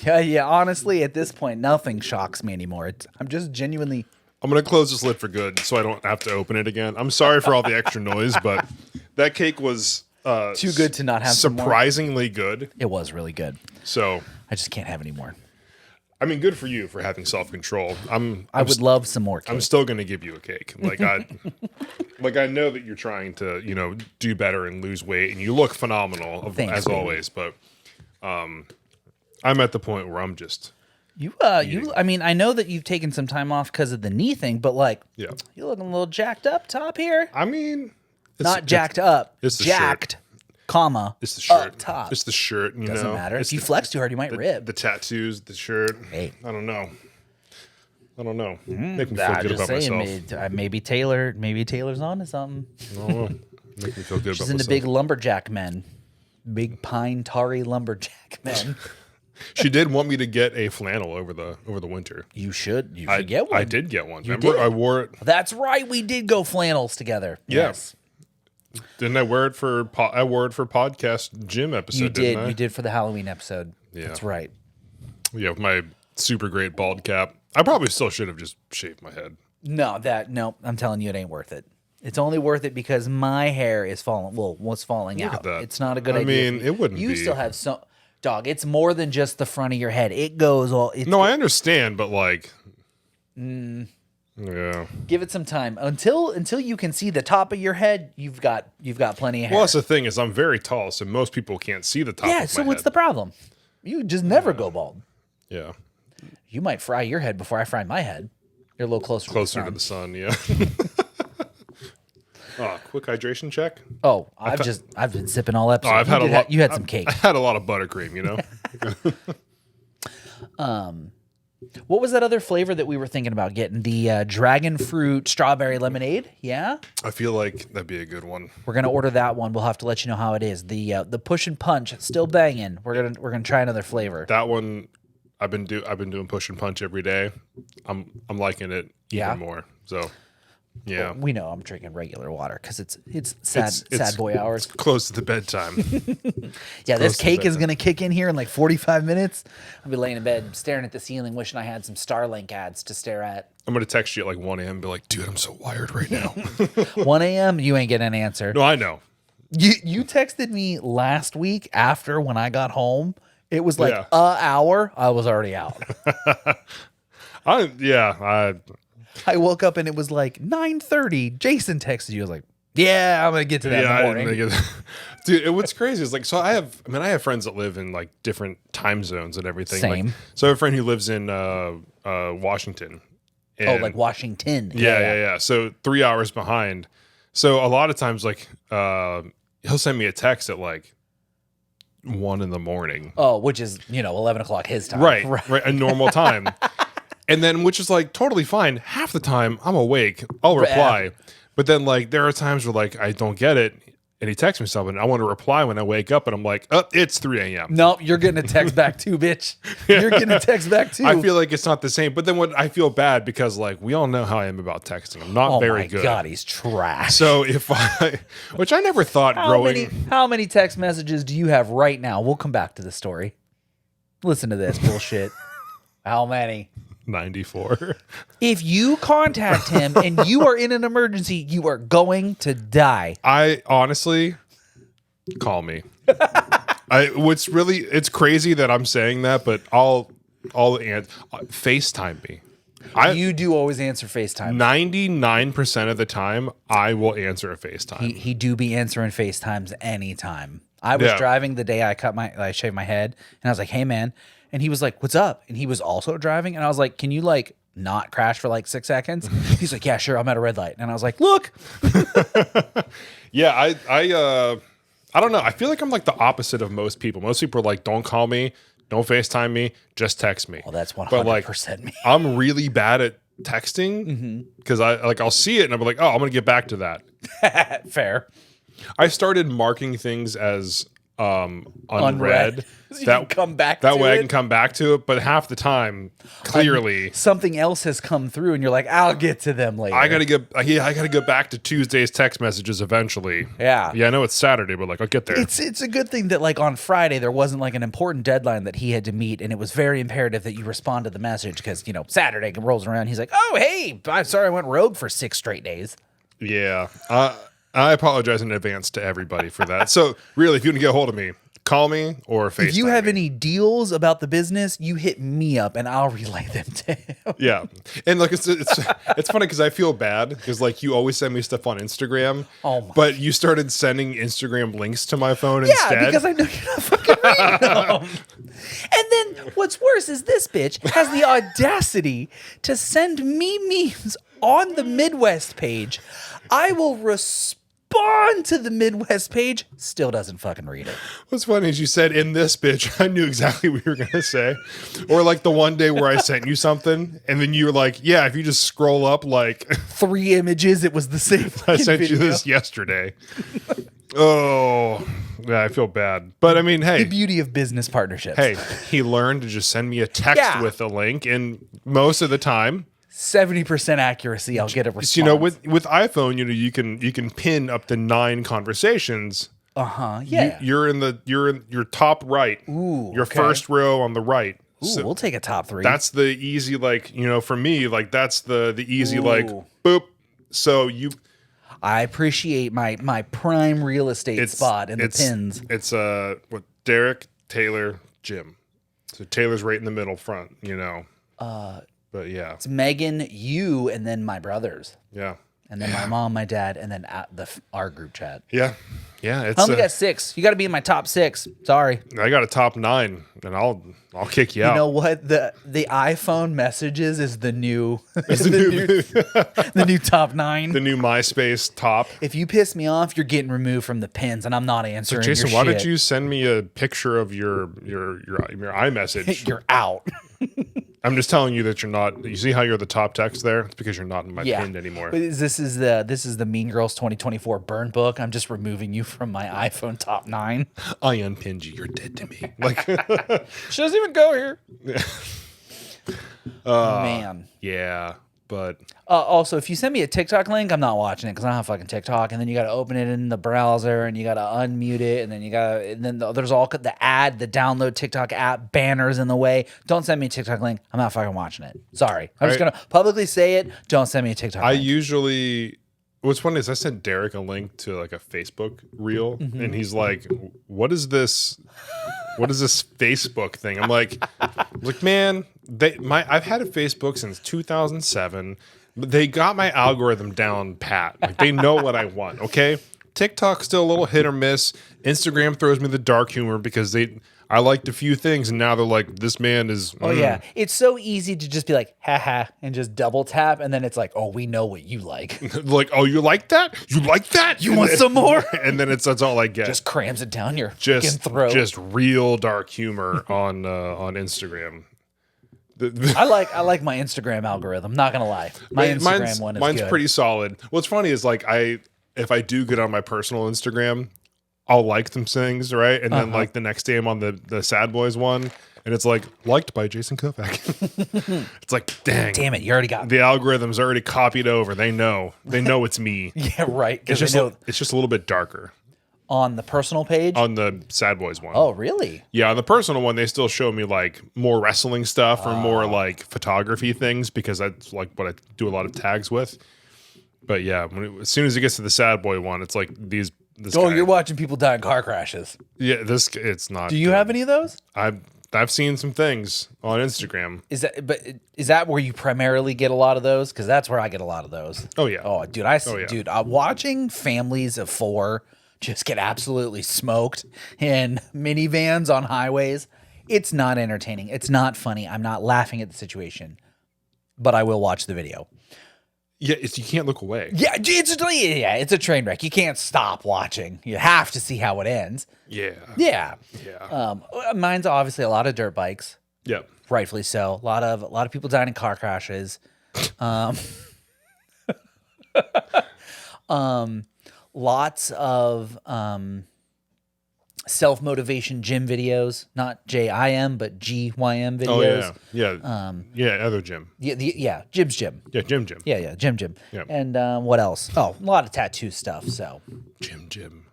yeah. Honestly, at this point, nothing shocks me anymore. I'm just genuinely.
I'm gonna close this lid for good, so I don't have to open it again. I'm sorry for all the extra noise, but That cake was
too good to not have some more.
surprisingly good.
It was really good.
So
I just can't have any more.
I mean, good for you for having self-control.
I would love some more cake.
I'm still going to give you a cake. Like I know that you're trying to, do better and lose weight, and you look phenomenal
Thanks,
as
baby.
always. But I'm at the point where I'm just
I mean, I know that you've taken some time off because of the knee thing, but like,
yeah.
you're looking a little jacked up top here.
I mean,
Not jacked up.
it's the
jacked, comma.
it's the shirt.
Up top.
It's the shirt.
Doesn't matter.
It's
If you flex too hard, you might rib.
the tattoos, the shirt.
Hey.
I don't know. Make me feel
I'm
good
just
about
saying,
myself.
maybe Taylor's on to something.
I don't know. Make me feel good
She's
about
into
myself.
big lumberjack men. Big pine tarry lumberjack men.
She did want me to get a flannel over the winter.
You should get one.
I did get one.
You
Remember,
did?
I wore it.
That's right. We did go flannels together.
Yeah.
Yes.
Didn't I wear it for? I wore it for podcast gym episode.
You
Didn't I?
You did for the Halloween episode.
Yeah.
That's right.
Yeah, with my super great bald cap. I probably still should have just shaved my head.
No, I'm telling you, it ain't worth it. It's only worth it because my hair is falling. Well, what's falling
Look
out?
at that.
It's not a good
I
idea.
mean, it wouldn't
You
be.
still have some. Dog, it's more than just the front of your head. It goes all.
No, I understand, but like, yeah.
Give it some time until you can see the top of your head. You've got plenty of hair.
Well, that's the thing is, I'm very tall, so most people can't see the top.
yeah.
Of
So
my
what's
head.
the problem? You just never go bald.
Yeah,
You might fry your head before I fry my head. You're a little closer
closer to the sun. Yeah. Oh, quick hydration check.
Oh, I've been sipping all episode.
I've had a lot.
You had some cake.
I had a lot of buttercream.
What was that other flavor that we were thinking about getting? The dragon fruit strawberry lemonade. Yeah,
I feel like that'd be a good one.
we're gonna order that one. We'll have to let you know how it is. The push and punch still banging. We're gonna try another flavor.
That one, I've been doing push and punch every day. I'm liking it
Yeah?
even more. So, yeah,
We know I'm drinking regular water because it's sad boy hours.
close to the bedtime.
Yeah, this
close to
cake is
bedtime.
gonna kick in here in like 45 minutes. I'll be laying in bed staring at the ceiling, wishing I had some Starlink ads to stare at.
I'm gonna text you at like 1 a.m. and be like, dude, I'm so wired right now.
1 a.m. You ain't getting an answer.
No, I know.
You texted me last week after when I got home. It was like
Yeah.
an hour. I was already out.
I
I woke up and it was like 9:30. Jason texted you. I was like, "Yeah, I'm gonna get to that in the morning."
Dude, what's crazy is like, so I have friends that live in like different time zones and everything.
Same.
Like, so I have a friend who lives in Washington. And
Like Washington.
Yeah. So 3 hours behind. So a lot of times, like, he'll send me a text at like 1 a.m.
Oh, which is 11 o'clock his time.
Right. A normal time. And then, which is like totally fine. Half the time I'm awake, I'll reply. But then like there are times where like I don't get it, and he texts me something. I want to reply when I wake up, and I'm like, oh, it's 3 a.m.
Nope, you're getting a text back too, bitch. You're getting a text back too.
I feel like it's not the same. But then I feel bad because like we all know how I am about texting. I'm not very good.
Oh my God, he's trash.
So which I never thought
How many text messages do you have right now? We'll come back to the story. Listen to this bullshit. How many?
94.
If you contact him and you are in an emergency, you are going to die.
I honestly call me. It's crazy that I'm saying that, but I'll FaceTime me.
You do always answer FaceTime.
99% of the time, I will answer a FaceTime.
He do be answering FaceTimes anytime. I was driving the day I shaved my head, and I was like, "Hey man," and he was like, "What's up?" And he was also driving, and I was like, "Can you like not crash for like 6 seconds?" He's like, "Yeah, sure. I'm at a red light," and I was like, "Look."
Yeah, I don't know. I feel like I'm like the opposite of most people. Most people are like, "Don't call me, don't FaceTime me, just text me."
Well, that's 100%
But like,
me.
I'm really bad at texting because I'll see it and I'm like, "Oh, I'm gonna get back to that."
Fair.
I started marking things as unread.
So you can come back
that
to
way I
it?
can come back to it. But half the time, clearly,
Something else has come through, and you're like, "I'll get to them later."
I gotta get back to Tuesday's text messages eventually.
Yeah.
I know it's Saturday, but like I'll get there.
It's a good thing that like on Friday there wasn't like an important deadline that he had to meet, and it was very imperative that you respond to the message because Saturday rolls around. He's like, "Oh hey, I'm sorry I went rogue for 6 straight days."
Yeah. I apologize in advance to everybody for that. So really, if you want to get a hold of me, call me or FaceTime.
If you have
me.
any deals about the business, you hit me up and I'll relay them to him.
Yeah, and like it's funny because I feel bad because like you always send me stuff on Instagram.
Oh my.
But you started sending Instagram links to my phone instead.
Yeah, because I know you're not fucking reading them. And then what's worse is this bitch has the audacity to send me memes on the Midwest page. I will respond to the Midwest page, still doesn't fucking read it.
What's funny is you said in this bitch, I knew exactly what you were going to say. Or like the one day where I sent you something and then you were like, yeah, if you just scroll up like
3 images, it was the same.
I sent
video.
you this yesterday. Oh, yeah, I feel bad. But I mean, hey.
The beauty of business partnerships.
Hey, he learned to just send me a text with a link and most of the time
70% accuracy, I'll get a response.
You know, with iPhone, you know, you can pin up to 9 conversations.
Yeah.
You're in your top right.
Ooh.
Your first row on the right.
Ooh, so we'll take a top 3.
That's the easy, like, you know, for me, like that's the easy, like, boop. So
I appreciate my prime real estate spot in the pins.
It's what Derek, Taylor, Jim. So Taylor's right in the middle front, you know. But yeah,
it's Megan, you, and then my brothers.
Yeah,
and then my mom, my dad, and then our group chat.
Yeah. It's
I only got 6. You got to be in my top 6. Sorry,
I got a top 9, and I'll kick you out.
You know what? The iPhone messages is the new the new top 9.
The new MySpace top.
If you piss me off, you're getting removed from the pins, and I'm not answering.
So Jason,
your
why
shit.
did you send me a picture of your iMessage?
You're out.
I'm just telling you that you're not. You see how you're the top text there? It's because you're not in my pinned anymore.
But this is the Mean Girls 2024 burn book. I'm just removing you from my iPhone top 9.
I unpinned you. You're dead to me. Like
she doesn't even go here. Man.
Yeah, but
also, if you send me a TikTok link, I'm not watching it because I don't have fucking TikTok. And then you got to open it in the browser, and you got to unmute it, and then there's all the download TikTok app banners in the way. Don't send me a TikTok link. I'm not fucking watching it. Sorry, I'm just gonna publicly say it. Don't send me a TikTok.
I
link.
usually. What's funny is I sent Derek a link to like a Facebook reel, and he's like, "What is this? What is this Facebook thing?" I'm like, man, I've had a Facebook since 2007. But they got my algorithm down pat. Like they know what I want. Okay, TikTok's still a little hit or miss. Instagram throws me the dark humor because I liked a few things, and now they're like, this man is.
Oh yeah, it's so easy to just be like, haha, and just double tap, and then it's like, oh, we know what you like.
Like, oh, you like that? You like that?
You want some more?
And then that's all I get.
Just crams it down your fucking throat.
Just real dark humor on Instagram.
I like my Instagram algorithm. Not gonna lie, my Instagram one is
mine's
good.
pretty solid. What's funny is like if I do get on my personal Instagram, I'll like some things, right? And then like the next day I'm on the Sadbois one, and it's like liked by Jason Kovac. It's like, damn it,
you already got
the algorithm's already copied over. They know it's me.
Yeah, right.
It's just a little bit darker
on the personal page.
On the Sadbois one.
Oh, really?
Yeah, on the personal one, they still show me like more wrestling stuff or more like photography things because that's like what I do a lot of tags with. But yeah, as soon as it gets to the sad boy one, it's like this guy.
You're watching people die in car crashes.
Yeah, it's not.
Do you have any of those?
I've seen some things on Instagram.
Is that where you primarily get a lot of those? Because that's where I get a lot of those.
Oh yeah.
Oh, dude, dude, watching families of 4 just get absolutely smoked in minivans on highways. It's not entertaining. It's not funny. I'm not laughing at the situation, but I will watch the video.
Yeah, you can't look away.
Yeah, it's a train wreck. You can't stop watching. You have to see how it ends.
Yeah.
Mine's obviously a lot of dirt bikes.
Yep.
Rightfully so. A lot of people dying in car crashes. Lots of self-motivation gym videos, not JIM, but GYM videos.
Oh yeah. Other gym.
Jim's gym.
Yeah, Jim.
Yeah, Jim.
Yep.
And what else? Oh, a lot of tattoo stuff. So
Jim.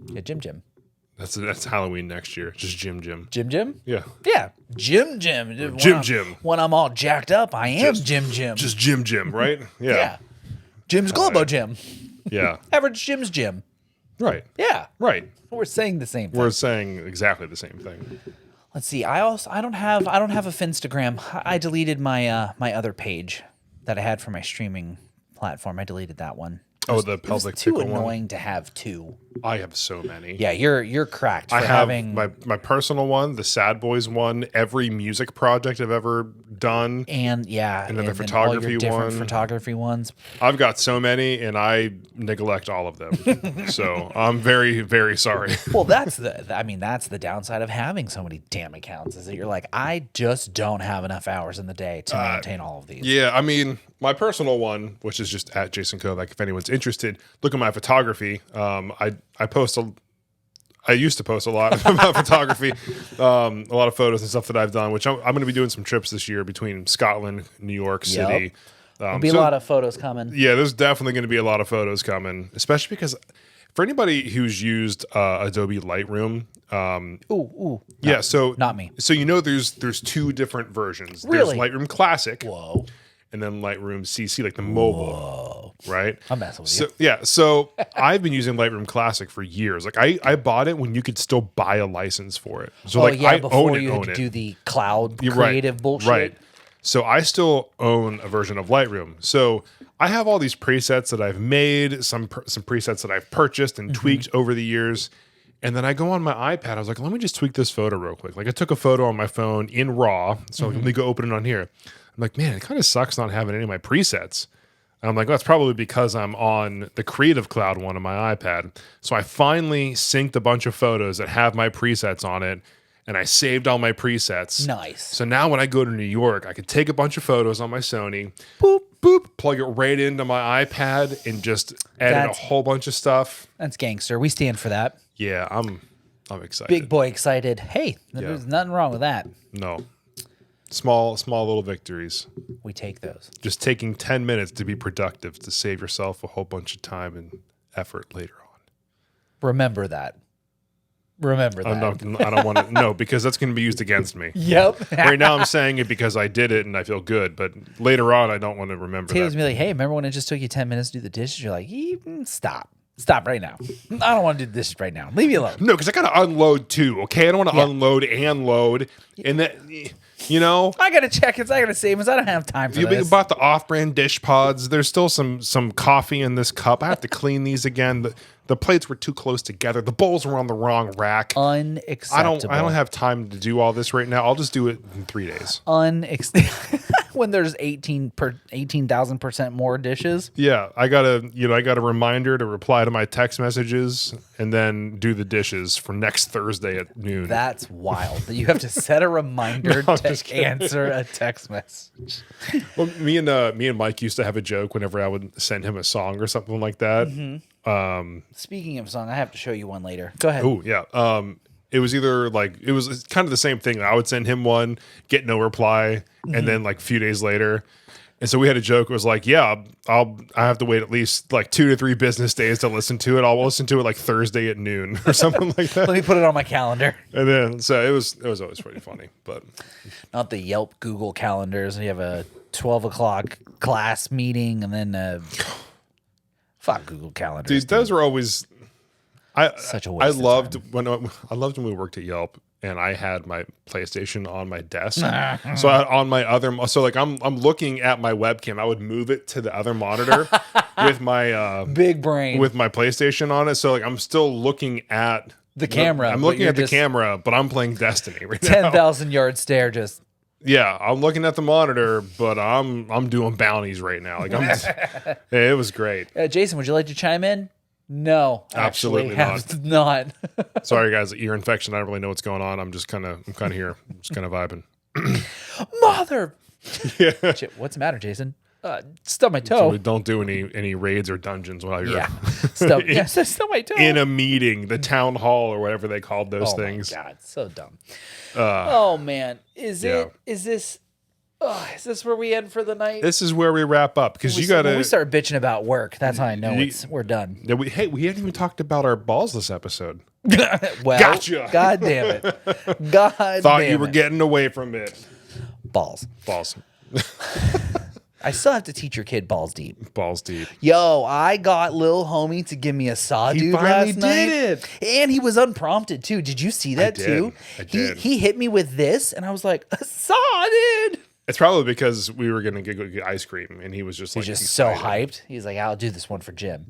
Yeah, Jim.
That's Halloween next year. Just Jim.
Jim?
Yeah.
Yeah. Jim.
Jim.
When I'm all jacked up, I am Jim.
Just Jim, right? Yeah.
Jim's Globo Gym.
Yeah.
Average Jim's Gym.
Right.
Yeah.
Right.
We're saying the same thing.
We're saying exactly the same thing.
Let's see. I don't have a Finstagram. I deleted my my other page that I had for my streaming platform. I deleted that one.
The pelvic
too
pickle
annoying
one.
to have two.
I have so many.
Yeah, you're cracked. For
I have
having
my personal one, the Sadbois one, every music project I've ever done.
and
then the
all
photography
your different
one.
photography ones.
I've got so many, and I neglect all of them. So I'm very, very sorry.
Well, that's the downside of having so many damn accounts is that you're like, I just don't have enough hours in the day to maintain all of these.
Yeah, I mean, my personal one, which is just at Jason Kovac, if anyone's interested, look at my photography. I used to post a lot about photography, a lot of photos and stuff that I've done, which I'm going to be doing some trips this year between Scotland, New York City.
There'll be a lot of photos coming.
Yeah, there's definitely going to be a lot of photos coming, especially because for anybody who's used Adobe Lightroom. So
not me.
So there's two different versions.
Really?
There's Lightroom Classic.
Whoa.
And then Lightroom CC, like the mobile.
Whoa.
Right?
I'm messing with you.
So I've been using Lightroom Classic for years. Like I bought it when you could still buy a license for it. So I
before
own
you had to
it.
do the cloud
You're
creative bullshit.
Right. So I still own a version of Lightroom. So I have all these presets that I've made, some presets that I've purchased and tweaked over the years. And then I go on my iPad. I was like, let me just tweak this photo real quick. Like I took a photo on my phone in RAW. So let me go open it on here. I'm like, man, it kind of sucks not having any of my presets. And I'm like, well, that's probably because I'm on the Creative Cloud one on my iPad. So I finally synced a bunch of photos that have my presets on it, and I saved all my presets.
Nice.
So now when I go to New York, I could take a bunch of photos on my Sony, boop, boop, plug it right into my iPad, and just edit a whole bunch of stuff.
That's gangster. We stand for that.
Yeah, I'm excited.
Big boy excited. Hey, there's nothing wrong with that.
No. Small little victories.
We take those.
Just taking 10 minutes to be productive to save yourself a whole bunch of time and effort later on.
Remember that.
I don't want to. No, because that's going to be used against me.
Yep.
Right now I'm saying it because I did it and I feel good, but later on I don't want to remember
Taylor's
that.
be like, hey, remember when it just took you 10 minutes to do the dishes? You're like, stop. Stop right now. I don't want to do this right now. Leave me alone.
No, because I got to unload too, okay? I don't want to unload and load. And that, you know.
I got to check it. I got to save it. I don't have time for this.
You bought the off-brand dish pods. There's still some coffee in this cup. I have to clean these again. The plates were too close together. The bowls were on the wrong rack.
Unacceptable.
I don't have time to do all this right now. I'll just do it in 3 days.
When there's 18,000% more dishes.
Yeah, I got a reminder to reply to my text messages and then do the dishes for next Thursday at noon.
That's wild. That you have to set a reminder to answer a text message.
Well, me and Mike used to have a joke whenever I would send him a song or something like that.
Mm-hmm. Speaking of song, I have to show you one later. Go ahead.
Oh yeah. It was either it was kind of the same thing. I would send him one, get no reply, and then like a few days later. And so we had a joke. It was like, yeah, I have to wait at least like 2 to 3 business days to listen to it. I'll listen to it like Thursday at noon or something like that.
Let me put it on my calendar.
And then so it was always pretty funny, but
not the Yelp Google calendars. You have a 12 o'clock class meeting and then fuck Google calendars.
Dude, those were always.
Such a waste.
I loved when we worked at Yelp and I had my PlayStation on my desk. So on my other, I'm looking at my webcam. I would move it to the other monitor with my
big brain
with my PlayStation on it. So like I'm still looking at
the camera.
I'm looking at the camera, but I'm playing Destiny right now.
10,000 yard stare. Just
I'm looking at the monitor, but I'm doing bounties right now. Like it was great.
Jason, would you like to chime in? No,
absolutely
not.
Sorry, guys, ear infection. I don't really know what's going on. I'm kind of here. I'm just kind of vibing.
Mother.
Yeah.
Shit, what's the matter, Jason? Stub my toe.
So don't do any raids or dungeons while you're
stub my toe
in a meeting, the town hall or whatever they called those things.
Oh my god, so dumb. Oh man, is this where we end for the night?
This is where we wrap up because you got to.
When we start bitching about work, that's how I know we're done.
We haven't even talked about our balls this episode.
Well,
gotcha.
God damn it. God
Thought you were getting away from it.
Balls. I still have to teach your kid balls deep.
Balls deep.
Yo, I got Lil Homie to give me a saw dude last night. He did it. And he was unprompted too. Did you see that too?
I did.
He hit me with this and I was like, a saw dude.
It's probably because we were going to go get ice cream and he was just like,
he's just so hyped. He's like, I'll do this one for Jim.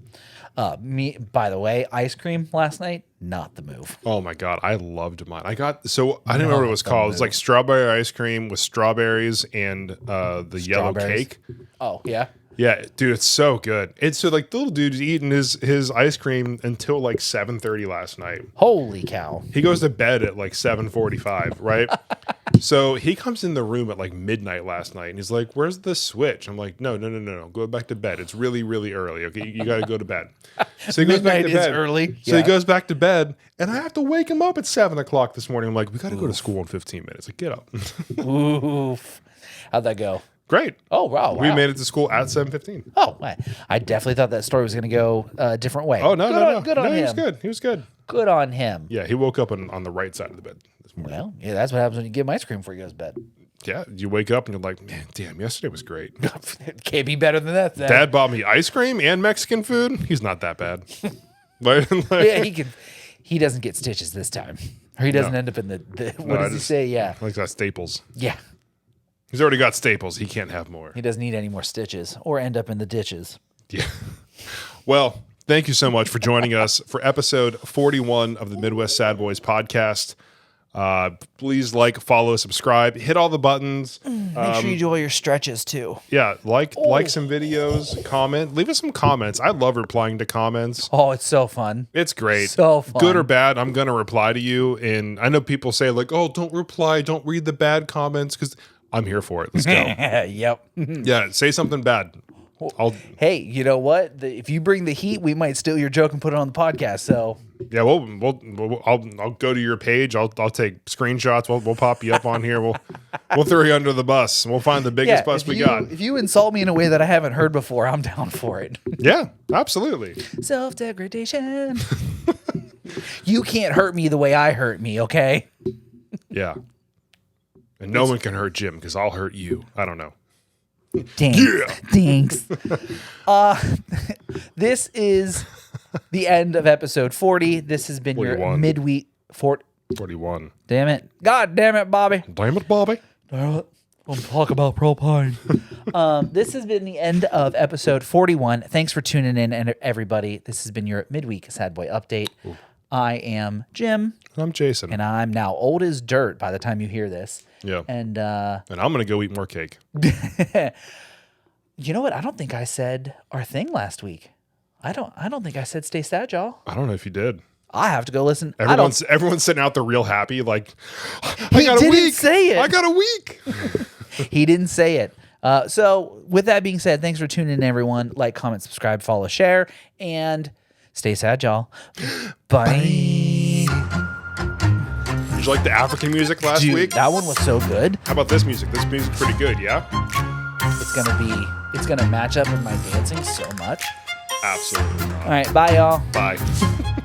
By the way, ice cream last night, not the move.
Oh my God. I loved mine. I didn't remember what it was called. It was like strawberry ice cream with strawberries and the yellow cake.
Oh, yeah.
Yeah, dude, it's so good. It's so like the little dude's eating his ice cream until like 7:30 last night.
Holy cow.
He goes to bed at like 7:45, right? So he comes in the room at like midnight last night and he's like, "Where's the switch?" I'm like, No. Go back to bed. It's really, really early. Okay, you got to go to bed. So he goes back to bed.
Early.
So he goes back to bed and I have to wake him up at 7:00 this morning. I'm like, "We got to go to school in 15 minutes." Like, get up.
Oof. How'd that go?
Great.
Oh, wow.
We made it to school at 7:15.
Oh, I definitely thought that story was going to go a different way.
Oh, no.
Good on him.
He was good. He was good.
Good on him.
Yeah, he woke up on the right side of the bed this morning.
Well, yeah, that's what happens when you give him ice cream before he goes to bed.
Yeah, you wake up and you're like, man, damn, yesterday was great.
It can't be better than that.
Dad bought me ice cream and Mexican food. He's not that bad.
Yeah, he doesn't get stitches this time. Or he doesn't end up in the what does he say? Yeah.
Like that Staples.
Yeah.
He's already got Staples. He can't have more.
He doesn't need any more stitches or end up in the ditches.
Yeah. Well, thank you so much for joining us for episode 41 of the Midwest Sad Boys podcast. Please like, follow, subscribe, hit all the buttons.
Make sure you do all your stretches too.
Yeah, like some videos, comment, leave us some comments. I love replying to comments.
Oh, it's so fun.
It's great.
So fun.
Good or bad, I'm going to reply to you. And I know people say like, oh, don't reply, don't read the bad comments, because I'm here for it. Let's go.
Yep.
Yeah, say something bad.
Hey, you know what? If you bring the heat, we might steal your joke and put it on the podcast. So
yeah, I'll go to your page. I'll take screenshots. We'll pop you up on here. We'll throw you under the bus. We'll find the biggest bus we got.
If you insult me in a way that I haven't heard before, I'm down for it.
Yeah, absolutely.
Self-degradation. You can't hurt me the way I hurt me, okay?
Yeah. And no one can hurt Jim because I'll hurt you. I don't know.
Thanks. Yeah. Thanks. This is the end of episode 40. This has been 41. Your midweek
41.
Damn it. God damn it, Bobby.
Damn it, Bobby.
Don't talk about propine. This has been the end of episode 41. Thanks for tuning in, and everybody. This has been your midweek Sad Boy update. Ooh. I am Jim.
I'm Jason.
And I'm now old as dirt by the time you hear this.
Yeah.
And
I'm going to go eat more cake.
You know what? I don't think I said our thing last week. I don't think I said stay sad, y'all.
I don't know if you did.
I have to go listen.
Everyone's sitting out there real happy, like,
I got a week. Say it.
I got a week.
He didn't say it. So with that being said, thanks for tuning in, everyone. Like, comment, subscribe, follow, share, and stay sad, y'all. Bye.
Did you like the African music last week?
That one was so good.
How about this music? This music's pretty good, yeah?
It's gonna match up with my dancing so much.
Absolutely not.
All right, bye, y'all.
Bye.